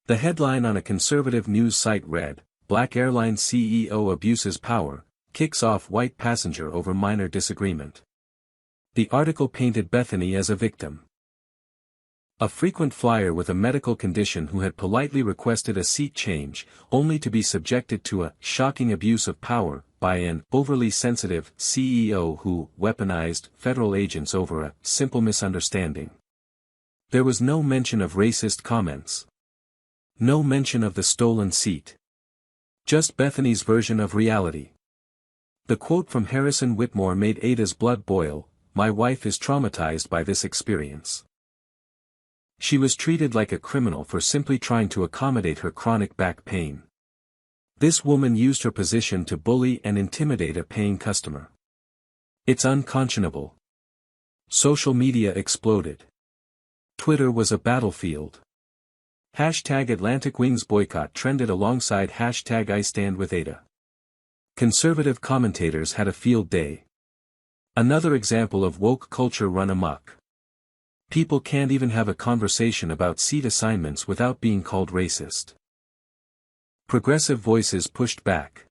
The headline on a conservative news site read, Black airline CEO abuses power, kicks off white passenger over minor disagreement. The article painted Bethany as a victim. A frequent flyer with a medical condition who had politely requested a seat change, only to be subjected to a shocking abuse of power by an overly sensitive CEO who weaponized federal agents over a simple misunderstanding. There was no mention of racist comments. No mention of the stolen seat. Just Bethany's version of reality. The quote from Harrison Whitmore made Ada's blood boil, "My wife is traumatized by this experience." She was treated like a criminal for simply trying to accommodate her chronic back pain. This woman used her position to bully and intimidate a paying customer. It's unconscionable. Social media exploded. Twitter was a battlefield. Hashtag Atlantic Wings boycott trended alongside hashtag I stand with Ada. Conservative commentators had a field day. Another example of woke culture run amok. People can't even have a conversation about seat assignments without being called racist. Progressive voices pushed back.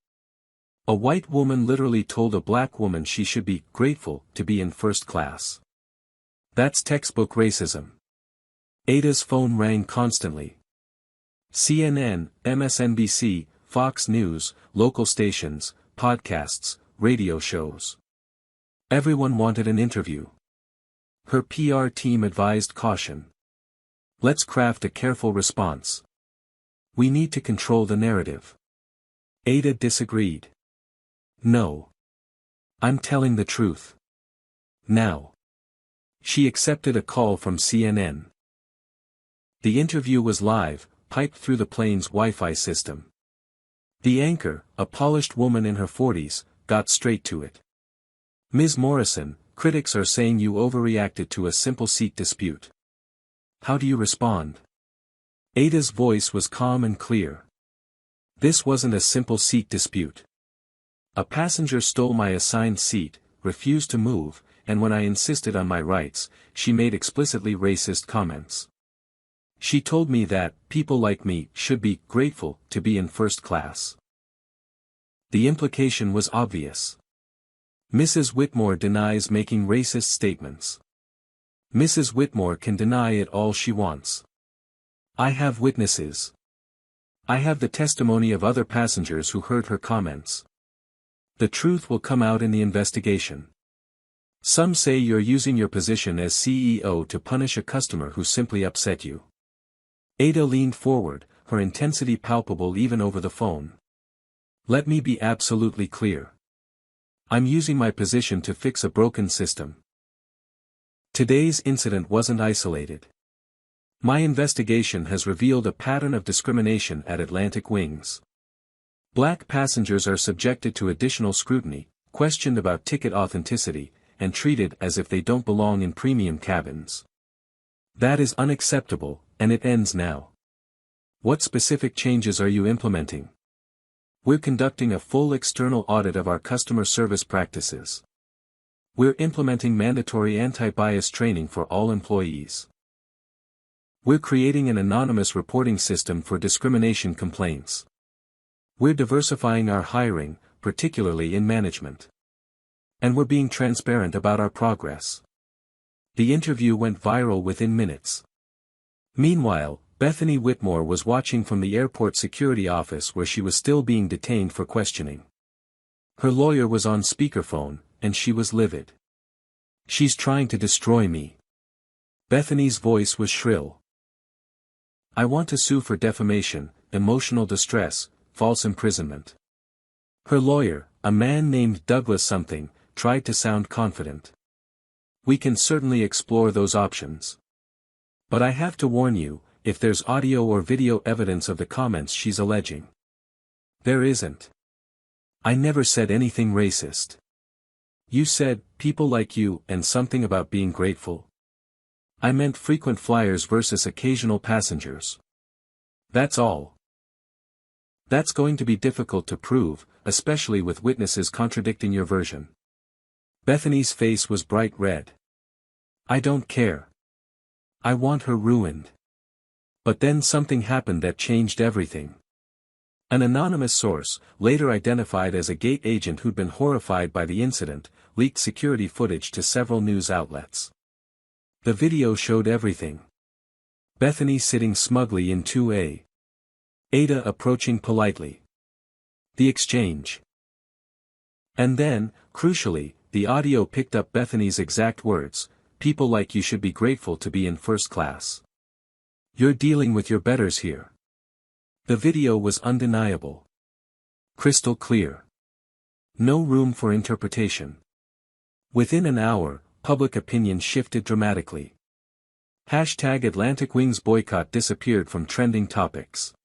A white woman literally told a black woman she should be grateful to be in first class. That's textbook racism. Ada's phone rang constantly. CNN, MSNBC, Fox News, local stations, podcasts, radio shows. Everyone wanted an interview. Her PR team advised caution. Let's craft a careful response. We need to control the narrative. Ada disagreed. No. I'm telling the truth. Now. She accepted a call from CNN. The interview was live, piped through the plane's Wi-Fi system. The anchor, a polished woman in her 40s, got straight to it. Ms. Morrison, critics are saying you overreacted to a simple seat dispute. How do you respond? Ada's voice was calm and clear. This wasn't a simple seat dispute. A passenger stole my assigned seat, refused to move, and when I insisted on my rights, she made explicitly racist comments. She told me that people like me should be grateful to be in first class. The implication was obvious. Mrs. Whitmore denies making racist statements. Mrs. Whitmore can deny it all she wants. I have witnesses. I have the testimony of other passengers who heard her comments. The truth will come out in the investigation. Some say you're using your position as CEO to punish a customer who simply upset you. Ada leaned forward, her intensity palpable even over the phone. Let me be absolutely clear. I'm using my position to fix a broken system. Today's incident wasn't isolated. My investigation has revealed a pattern of discrimination at Atlantic Wings. Black passengers are subjected to additional scrutiny, questioned about ticket authenticity, and treated as if they don't belong in premium cabins. That is unacceptable, and it ends now. What specific changes are you implementing? We're conducting a full external audit of our customer service practices. We're implementing mandatory anti-bias training for all employees. We're creating an anonymous reporting system for discrimination complaints. We're diversifying our hiring, particularly in management. And we're being transparent about our progress. The interview went viral within minutes. Meanwhile, Bethany Whitmore was watching from the airport security office where she was still being detained for questioning. Her lawyer was on speakerphone, and she was livid. She's trying to destroy me. Bethany's voice was shrill. I want to sue for defamation, emotional distress, false imprisonment. Her lawyer, a man named Douglas something, tried to sound confident. We can certainly explore those options. But I have to warn you, if there's audio or video evidence of the comments she's alleging. There isn't. I never said anything racist. You said, people like you, and something about being grateful. I meant frequent flyers versus occasional passengers. That's all. That's going to be difficult to prove, especially with witnesses contradicting your version. Bethany's face was bright red. I don't care. I want her ruined. But then something happened that changed everything. An anonymous source, later identified as a gate agent who'd been horrified by the incident, leaked security footage to several news outlets. The video showed everything. Bethany sitting smugly in 2A. Ada approaching politely. The exchange. And then, crucially, the audio picked up Bethany's exact words, people like you should be grateful to be in first class. You're dealing with your betters here. The video was undeniable. Crystal clear. No room for interpretation. Within an hour, public opinion shifted dramatically. Hashtag Atlantic Wings boycott disappeared from trending topics.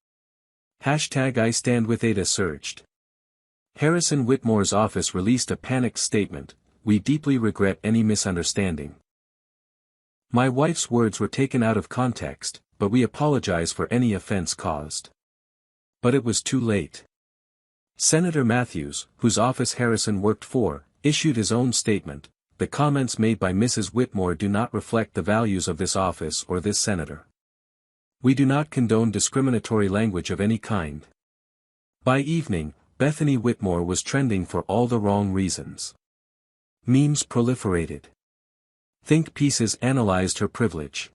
Hashtag I stand with Ada surged. Harrison Whitmore's office released a panicked statement, we deeply regret any misunderstanding. My wife's words were taken out of context, but we apologize for any offense caused. But it was too late. Senator Matthews, whose office Harrison worked for, issued his own statement. The comments made by Mrs. Whitmore do not reflect the values of this office or this senator. We do not condone discriminatory language of any kind. By evening, Bethany Whitmore was trending for all the wrong reasons. Memes proliferated. Think pieces analyzed her privilege.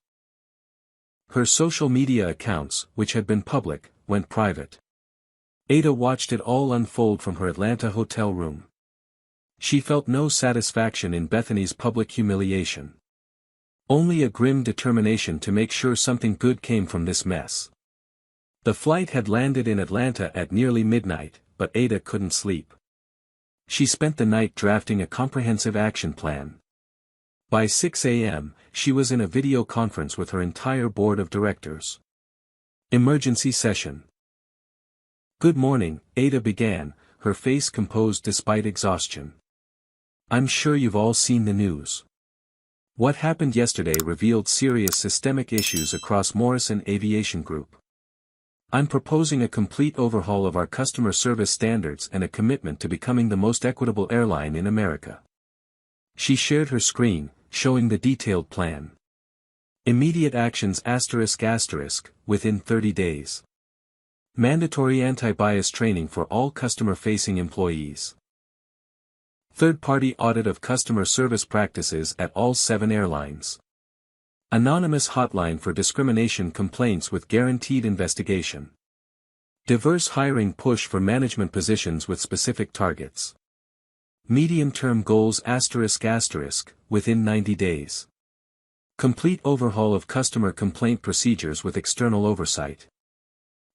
Her social media accounts, which had been public, went private. Ada watched it all unfold from her Atlanta hotel room. She felt no satisfaction in Bethany's public humiliation. Only a grim determination to make sure something good came from this mess. The flight had landed in Atlanta at nearly midnight, but Ada couldn't sleep. She spent the night drafting a comprehensive action plan. By 6 a.m., she was in a video conference with her entire board of directors. Emergency session. Good morning, Ada began, her face composed despite exhaustion. I'm sure you've all seen the news. What happened yesterday revealed serious systemic issues across Morrison Aviation Group. I'm proposing a complete overhaul of our customer service standards and a commitment to becoming the most equitable airline in America. She shared her screen, showing the detailed plan. Immediate actions ***, within 30 days. Mandatory anti-bias training for all customer-facing employees. Third-party audit of customer service practices at all 7 airlines. Anonymous hotline for discrimination complaints with guaranteed investigation. Diverse hiring push for management positions with specific targets. Medium-term goals ***, within 90 days. Complete overhaul of customer complaint procedures with external oversight.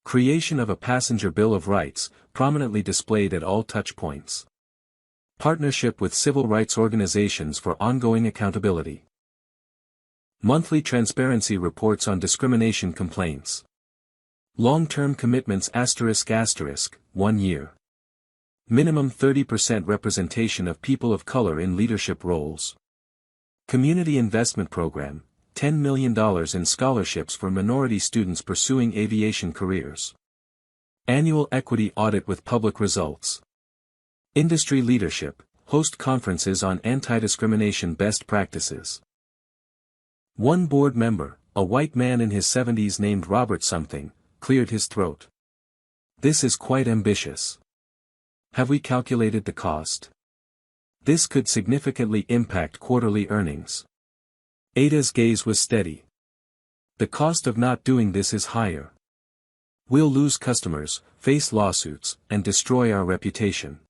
Creation of a passenger Bill of Rights, prominently displayed at all touchpoints. Partnership with civil rights organizations for ongoing accountability. Monthly transparency reports on discrimination complaints. Long-term commitments ***, 1 year. Minimum 30% representation of people of color in leadership roles. Community Investment Program, $10 million in scholarships for minority students pursuing aviation careers. Annual equity audit with public results. Industry leadership, host conferences on anti-discrimination best practices. One board member, a white man in his 70s named Robert something, cleared his throat. This is quite ambitious. Have we calculated the cost? This could significantly impact quarterly earnings. Ada's gaze was steady. The cost of not doing this is higher. We'll lose customers, face lawsuits, and destroy our reputation.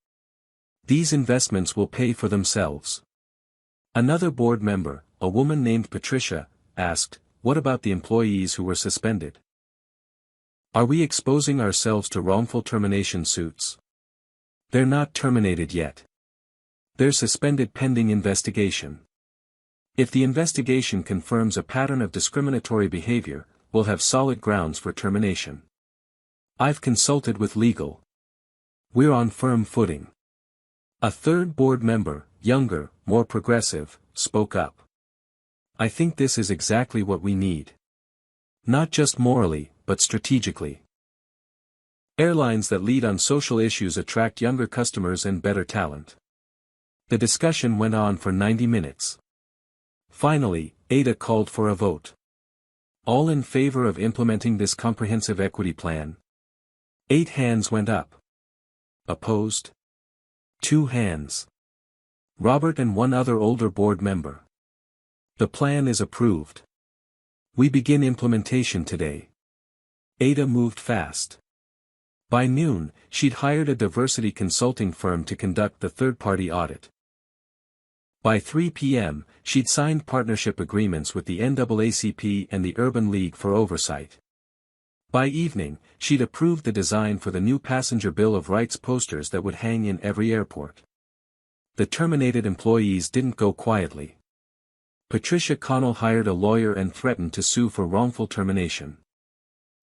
These investments will pay for themselves. Another board member, a woman named Patricia, asked, "What about the employees who were suspended? Are we exposing ourselves to wrongful termination suits?" They're not terminated yet. They're suspended pending investigation. If the investigation confirms a pattern of discriminatory behavior, we'll have solid grounds for termination. I've consulted with legal. We're on firm footing. A third board member, younger, more progressive, spoke up. "I think this is exactly what we need. Not just morally, but strategically. Airlines that lead on social issues attract younger customers and better talent." The discussion went on for 90 minutes. Finally, Ada called for a vote. All in favor of implementing this comprehensive equity plan? 8 hands went up. Opposed? 2 hands. Robert and 1 other older board member. The plan is approved. We begin implementation today. Ada moved fast. By noon, she'd hired a diversity consulting firm to conduct the third-party audit. By 3 p.m., she'd signed partnership agreements with the NAACP and the Urban League for oversight. By evening, she'd approved the design for the new Passenger Bill of Rights posters that would hang in every airport. The terminated employees didn't go quietly. Patricia Connell hired a lawyer and threatened to sue for wrongful termination.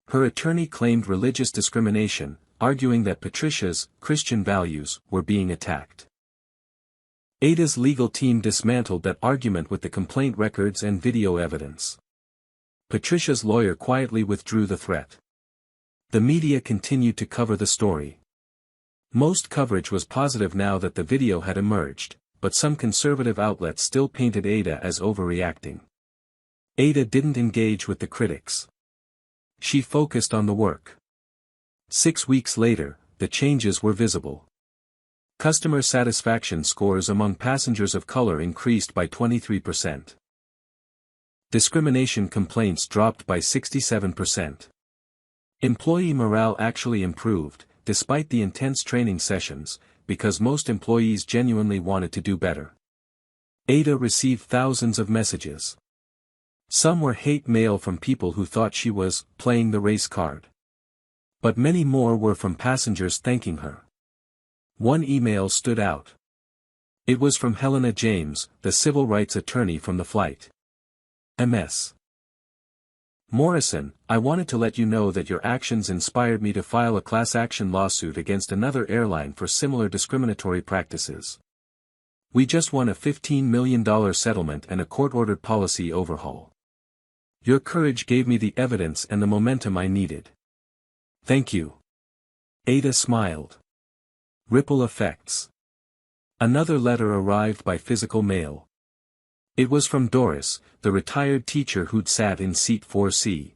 Her attorney claimed religious discrimination, arguing that Patricia's Christian values were being attacked. Ada's legal team dismantled that argument with the complaint records and video evidence. Patricia's lawyer quietly withdrew the threat. The media continued to cover the story. Most coverage was positive now that the video had emerged, but some conservative outlets still painted Ada as overreacting. Ada didn't engage with the critics. She focused on the work. 6 weeks later, the changes were visible. Customer satisfaction scores among passengers of color increased by 23%. Discrimination complaints dropped by 67%. Employee morale actually improved, despite the intense training sessions, because most employees genuinely wanted to do better. Ada received thousands of messages. Some were hate mail from people who thought she was playing the race card. But many more were from passengers thanking her. One email stood out. It was from Helena James, the civil rights attorney from the flight. Ms. Morrison, I wanted to let you know that your actions inspired me to file a class action lawsuit against another airline for similar discriminatory practices. We just won a $15 million settlement and a court-ordered policy overhaul. Your courage gave me the evidence and the momentum I needed. Thank you. Ada smiled. Ripple effects. Another letter arrived by physical mail. It was from Doris, the retired teacher who'd sat in seat 4C.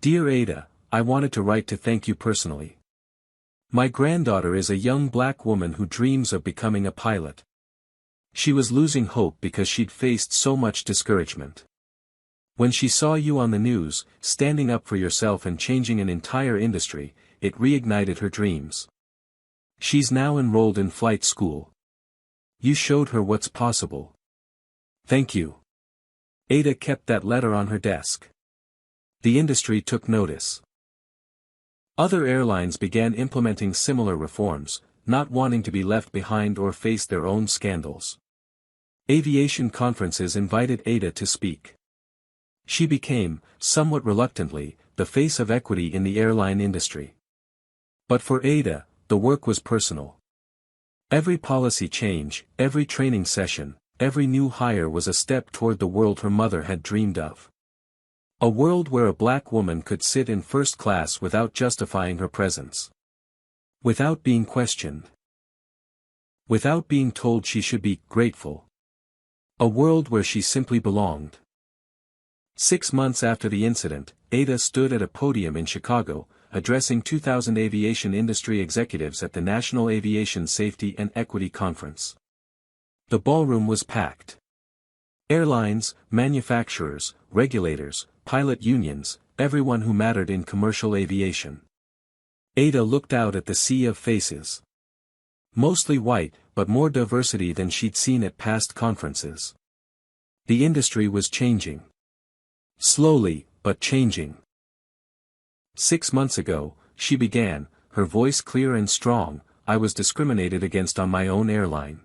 Dear Ada, I wanted to write to thank you personally. My granddaughter is a young black woman who dreams of becoming a pilot. She was losing hope because she'd faced so much discouragement. When she saw you on the news, standing up for yourself and changing an entire industry, it reignited her dreams. She's now enrolled in flight school. You showed her what's possible. Thank you. Ada kept that letter on her desk. The industry took notice. Other airlines began implementing similar reforms, not wanting to be left behind or face their own scandals. Aviation conferences invited Ada to speak. She became, somewhat reluctantly, the face of equity in the airline industry. But for Ada, the work was personal. Every policy change, every training session, every new hire was a step toward the world her mother had dreamed of. A world where a black woman could sit in first class without justifying her presence. Without being questioned. Without being told she should be grateful. A world where she simply belonged. 6 months after the incident, Ada stood at a podium in Chicago, addressing 2,000 aviation industry executives at the National Aviation Safety and Equity Conference. The ballroom was packed. Airlines, manufacturers, regulators, pilot unions, everyone who mattered in commercial aviation. Ada looked out at the sea of faces. Mostly white, but more diversity than she'd seen at past conferences. The industry was changing. Slowly, but changing. 6 months ago, she began, her voice clear and strong, I was discriminated against on my own airline.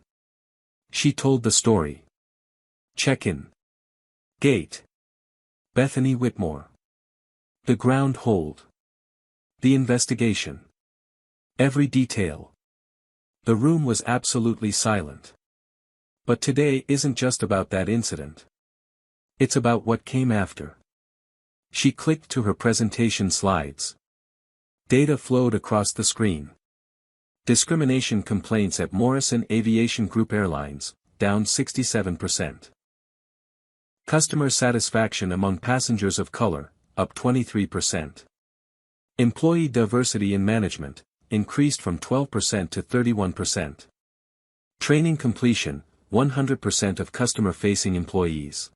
She told the story. Check-in. Gate. Bethany Whitmore. The ground hold. The investigation. Every detail. The room was absolutely silent. But today isn't just about that incident. It's about what came after. She clicked to her presentation slides. Data flowed across the screen. Discrimination complaints at Morrison Aviation Group Airlines, down 67%. Customer satisfaction among passengers of color, up 23%. Employee diversity in management, increased from 12% to 31%. Training completion, 100% of customer-facing employees.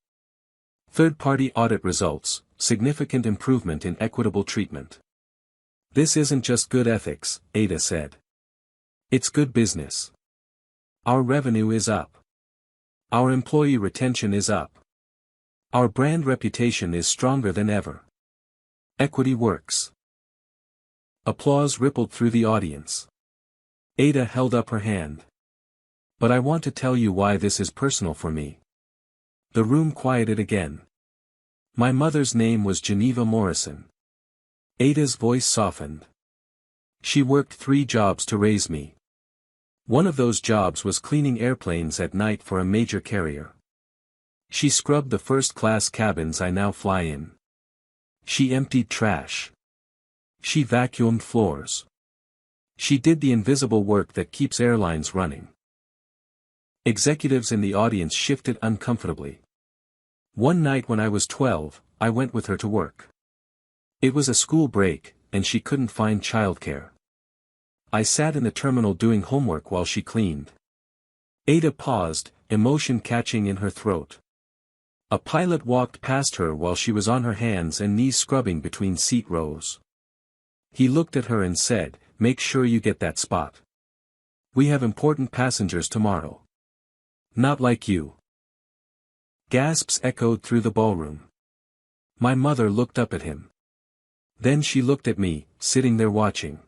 Third-party audit results, significant improvement in equitable treatment. This isn't just good ethics, Ada said. It's good business. Our revenue is up. Our employee retention is up. Our brand reputation is stronger than ever. Equity works. Applause rippled through the audience. Ada held up her hand. But I want to tell you why this is personal for me. The room quieted again. My mother's name was Geneva Morrison. Ada's voice softened. She worked 3 jobs to raise me. One of those jobs was cleaning airplanes at night for a major carrier. She scrubbed the first-class cabins I now fly in. She emptied trash. She vacuumed floors. She did the invisible work that keeps airlines running. Executives in the audience shifted uncomfortably. One night when I was 12, I went with her to work. It was a school break, and she couldn't find childcare. I sat in the terminal doing homework while she cleaned. Ada paused, emotion catching in her throat. A pilot walked past her while she was on her hands and knees scrubbing between seat rows. He looked at her and said, "Make sure you get that spot. We have important passengers tomorrow. Not like you." Gasps echoed through the ballroom. My mother looked up at him. Then she looked at me, sitting there watching.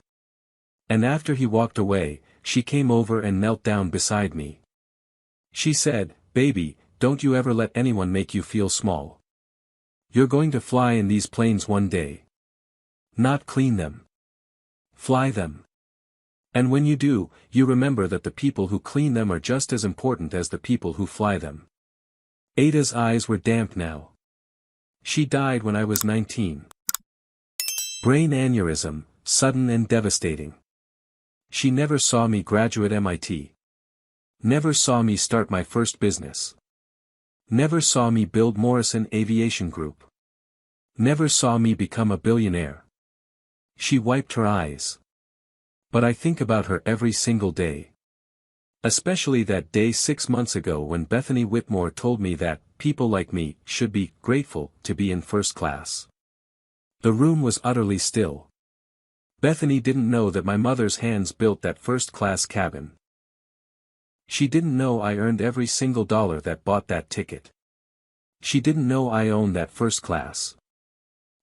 And after he walked away, she came over and knelt down beside me. She said, "Baby, don't you ever let anyone make you feel small. You're going to fly in these planes one day. Not clean them. Fly them." And when you do, you remember that the people who clean them are just as important as the people who fly them. Ada's eyes were damp now. She died when I was 19. Brain aneurysm, sudden and devastating. She never saw me graduate MIT. Never saw me start my first business. Never saw me build Morrison Aviation Group. Never saw me become a billionaire. She wiped her eyes. But I think about her every single day. Especially that day 6 months ago when Bethany Whitmore told me that people like me should be grateful to be in first class. The room was utterly still. Bethany didn't know that my mother's hands built that first-class cabin. She didn't know I earned every single dollar that bought that ticket. She didn't know I owned that first class.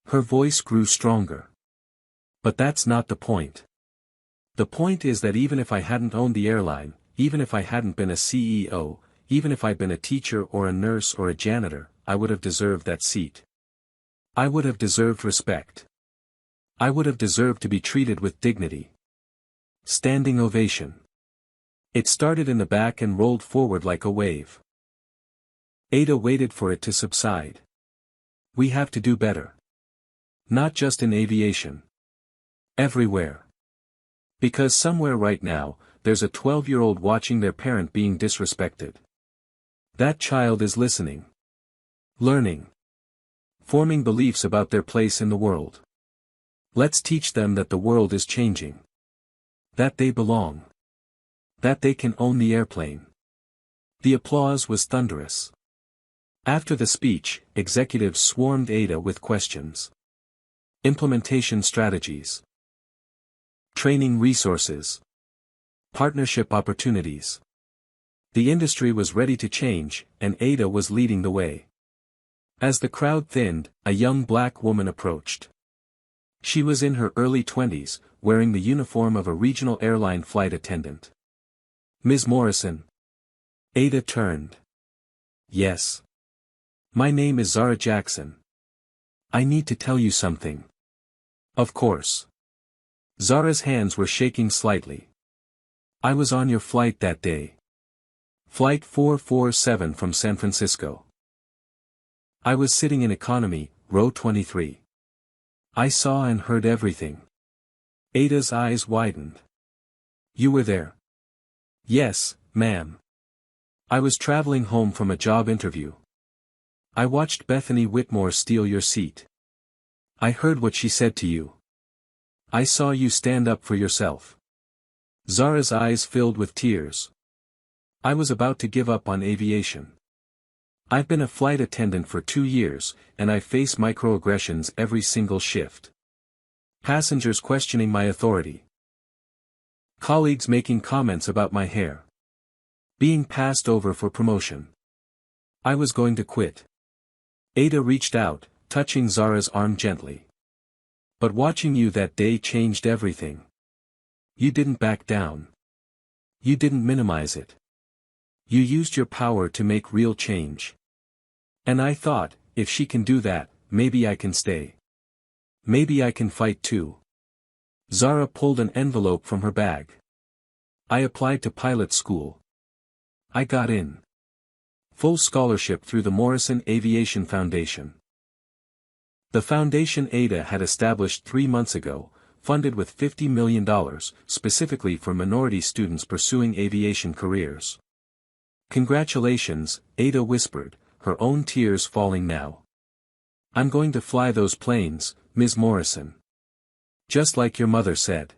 Her voice grew stronger. But that's not the point. The point is that even if I hadn't owned the airline, even if I hadn't been a CEO, even if I'd been a teacher or a nurse or a janitor, I would have deserved that seat. I would have deserved respect. I would have deserved to be treated with dignity. Standing ovation. It started in the back and rolled forward like a wave. Ada waited for it to subside. We have to do better. Not just in aviation. Everywhere. Because somewhere right now, there's a 12-year-old watching their parent being disrespected. That child is listening. Learning. Forming beliefs about their place in the world. Let's teach them that the world is changing. That they belong. That they can own the airplane. The applause was thunderous. After the speech, executives swarmed Ada with questions. Implementation strategies. Training resources. Partnership opportunities. The industry was ready to change, and Ada was leading the way. As the crowd thinned, a young black woman approached. She was in her early 20s, wearing the uniform of a regional airline flight attendant. Ms. Morrison. Ada turned. Yes. My name is Zara Jackson. I need to tell you something. Of course. Zara's hands were shaking slightly. I was on your flight that day. Flight 447 from San Francisco. I was sitting in economy, row 23. I saw and heard everything. Ada's eyes widened. You were there? Yes, ma'am. I was traveling home from a job interview. I watched Bethany Whitmore steal your seat. I heard what she said to you. I saw you stand up for yourself. Zara's eyes filled with tears. I was about to give up on aviation. I've been a flight attendant for 2 years, and I face microaggressions every single shift. Passengers questioning my authority. Colleagues making comments about my hair. Being passed over for promotion. I was going to quit. Ada reached out, touching Zara's arm gently. But watching you that day changed everything. You didn't back down. You didn't minimize it. You used your power to make real change. And I thought, if she can do that, maybe I can stay. Maybe I can fight too. Zara pulled an envelope from her bag. I applied to pilot school. I got in. Full scholarship through the Morrison Aviation Foundation. The foundation Ada had established 3 months ago, funded with $50 million, specifically for minority students pursuing aviation careers. Congratulations, Ada whispered, her own tears falling now. I'm going to fly those planes, Ms. Morrison. Just like your mother said.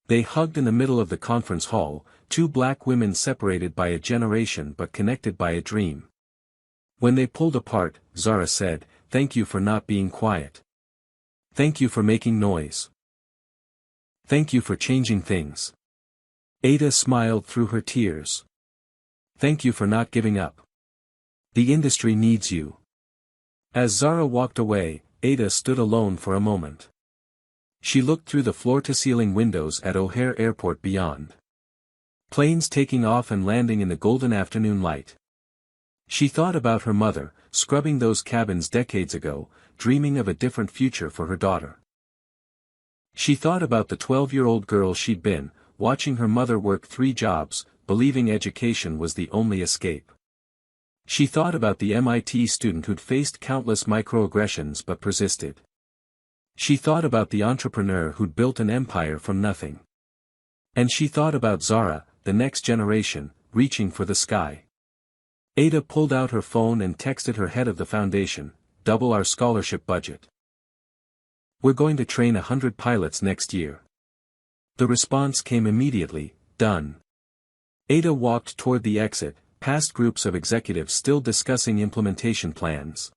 They hugged in the middle of the conference hall, 2 black women separated by a generation but connected by a dream. When they pulled apart, Zara said, "Thank you for not being quiet. Thank you for making noise. Thank you for changing things." Ada smiled through her tears. Thank you for not giving up. The industry needs you. As Zara walked away, Ada stood alone for a moment. She looked through the floor-to-ceiling windows at O'Hare Airport beyond. Planes taking off and landing in the golden afternoon light. She thought about her mother, scrubbing those cabins decades ago, dreaming of a different future for her daughter. She thought about the 12-year-old girl she'd been, watching her mother work 3 jobs, believing education was the only escape. She thought about the MIT student who'd faced countless microaggressions but persisted. She thought about the entrepreneur who'd built an empire from nothing. And she thought about Zara, the next generation, reaching for the sky. Ada pulled out her phone and texted her head of the foundation, "Double our scholarship budget. We're going to train 100 pilots next year." The response came immediately, "Done." Ada walked toward the exit, past groups of executives still discussing implementation plans.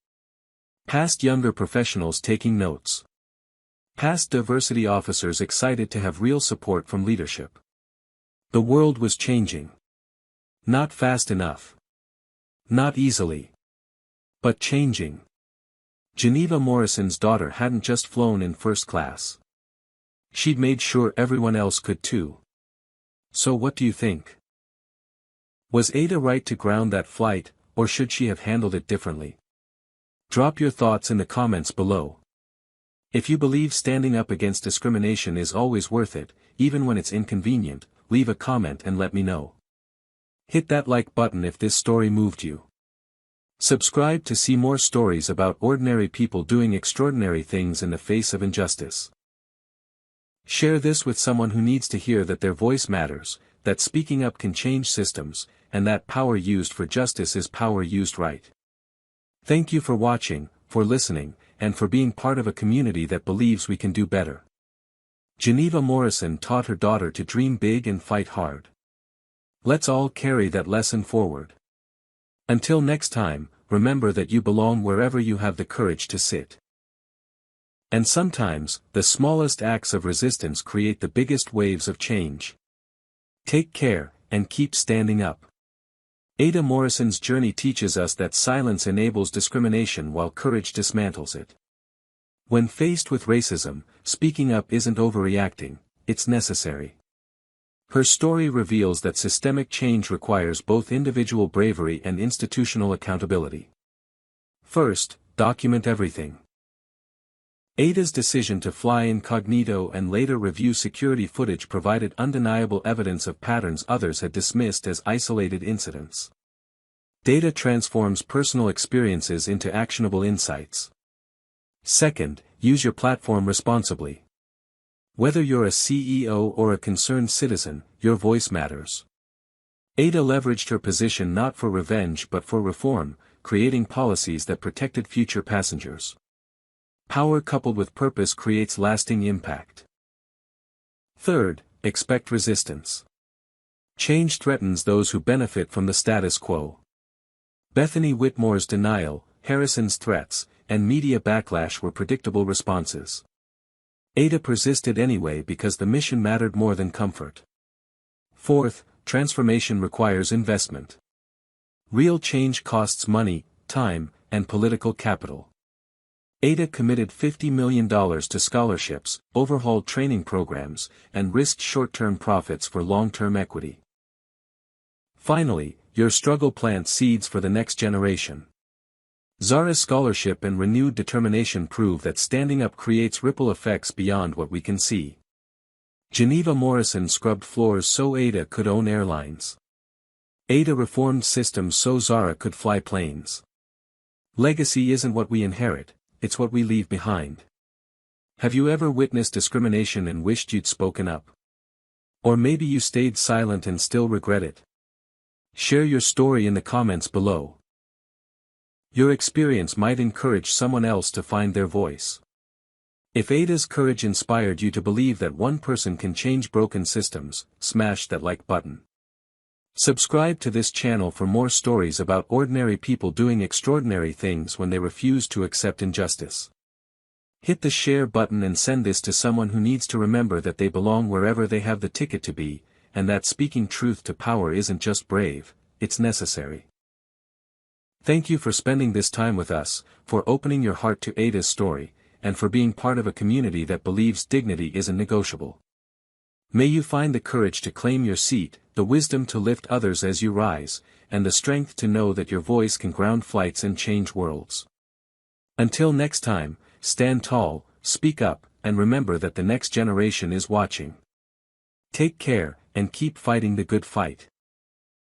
Past younger professionals taking notes. Past diversity officers excited to have real support from leadership. The world was changing. Not fast enough. Not easily. But changing. Geneva Morrison's daughter hadn't just flown in first class. She'd made sure everyone else could too. So what do you think? Was Ada right to ground that flight, or should she have handled it differently? Drop your thoughts in the comments below. If you believe standing up against discrimination is always worth it, even when it's inconvenient, leave a comment and let me know. Hit that like button if this story moved you. Subscribe to see more stories about ordinary people doing extraordinary things in the face of injustice. Share this with someone who needs to hear that their voice matters, that speaking up can change systems, and that power used for justice is power used right. Thank you for watching, for listening, and for being part of a community that believes we can do better. Geneva Morrison taught her daughter to dream big and fight hard. Let's all carry that lesson forward. Until next time, remember that you belong wherever you have the courage to sit. And sometimes, the smallest acts of resistance create the biggest waves of change. Take care, and keep standing up. Ada Morrison's journey teaches us that silence enables discrimination while courage dismantles it. When faced with racism, speaking up isn't overreacting, it's necessary. Her story reveals that systemic change requires both individual bravery and institutional accountability. First, document everything. Ada's decision to fly incognito and later review security footage provided undeniable evidence of patterns others had dismissed as isolated incidents. Data transforms personal experiences into actionable insights. Second, use your platform responsibly. Whether you're a CEO or a concerned citizen, your voice matters. Ada leveraged her position not for revenge but for reform, creating policies that protected future passengers. Power coupled with purpose creates lasting impact. Third, expect resistance. Change threatens those who benefit from the status quo. Bethany Whitmore's denial, Harrison's threats, and media backlash were predictable responses. Ada persisted anyway because the mission mattered more than comfort. Fourth, transformation requires investment. Real change costs money, time, and political capital. Ada committed $50 million to scholarships, overhauled training programs, and risked short-term profits for long-term equity. Finally, your struggle plants seeds for the next generation. Zara's scholarship and renewed determination prove that standing up creates ripple effects beyond what we can see. Geneva Morrison scrubbed floors so Ada could own airlines. Ada reformed systems so Zara could fly planes. Legacy isn't what we inherit, it's what we leave behind. Have you ever witnessed discrimination and wished you'd spoken up? Or maybe you stayed silent and still regret it? Share your story in the comments below. Your experience might encourage someone else to find their voice. If Ada's courage inspired you to believe that one person can change broken systems, smash that like button. Subscribe to this channel for more stories about ordinary people doing extraordinary things when they refuse to accept injustice. Hit the share button and send this to someone who needs to remember that they belong wherever they have the ticket to be, and that speaking truth to power isn't just brave, it's necessary. Thank you for spending this time with us, for opening your heart to Ada's story, and for being part of a community that believes dignity isn't negotiable. May you find the courage to claim your seat, the wisdom to lift others as you rise, and the strength to know that your voice can ground flights and change worlds. Until next time, stand tall, speak up, and remember that the next generation is watching. Take care, and keep fighting the good fight.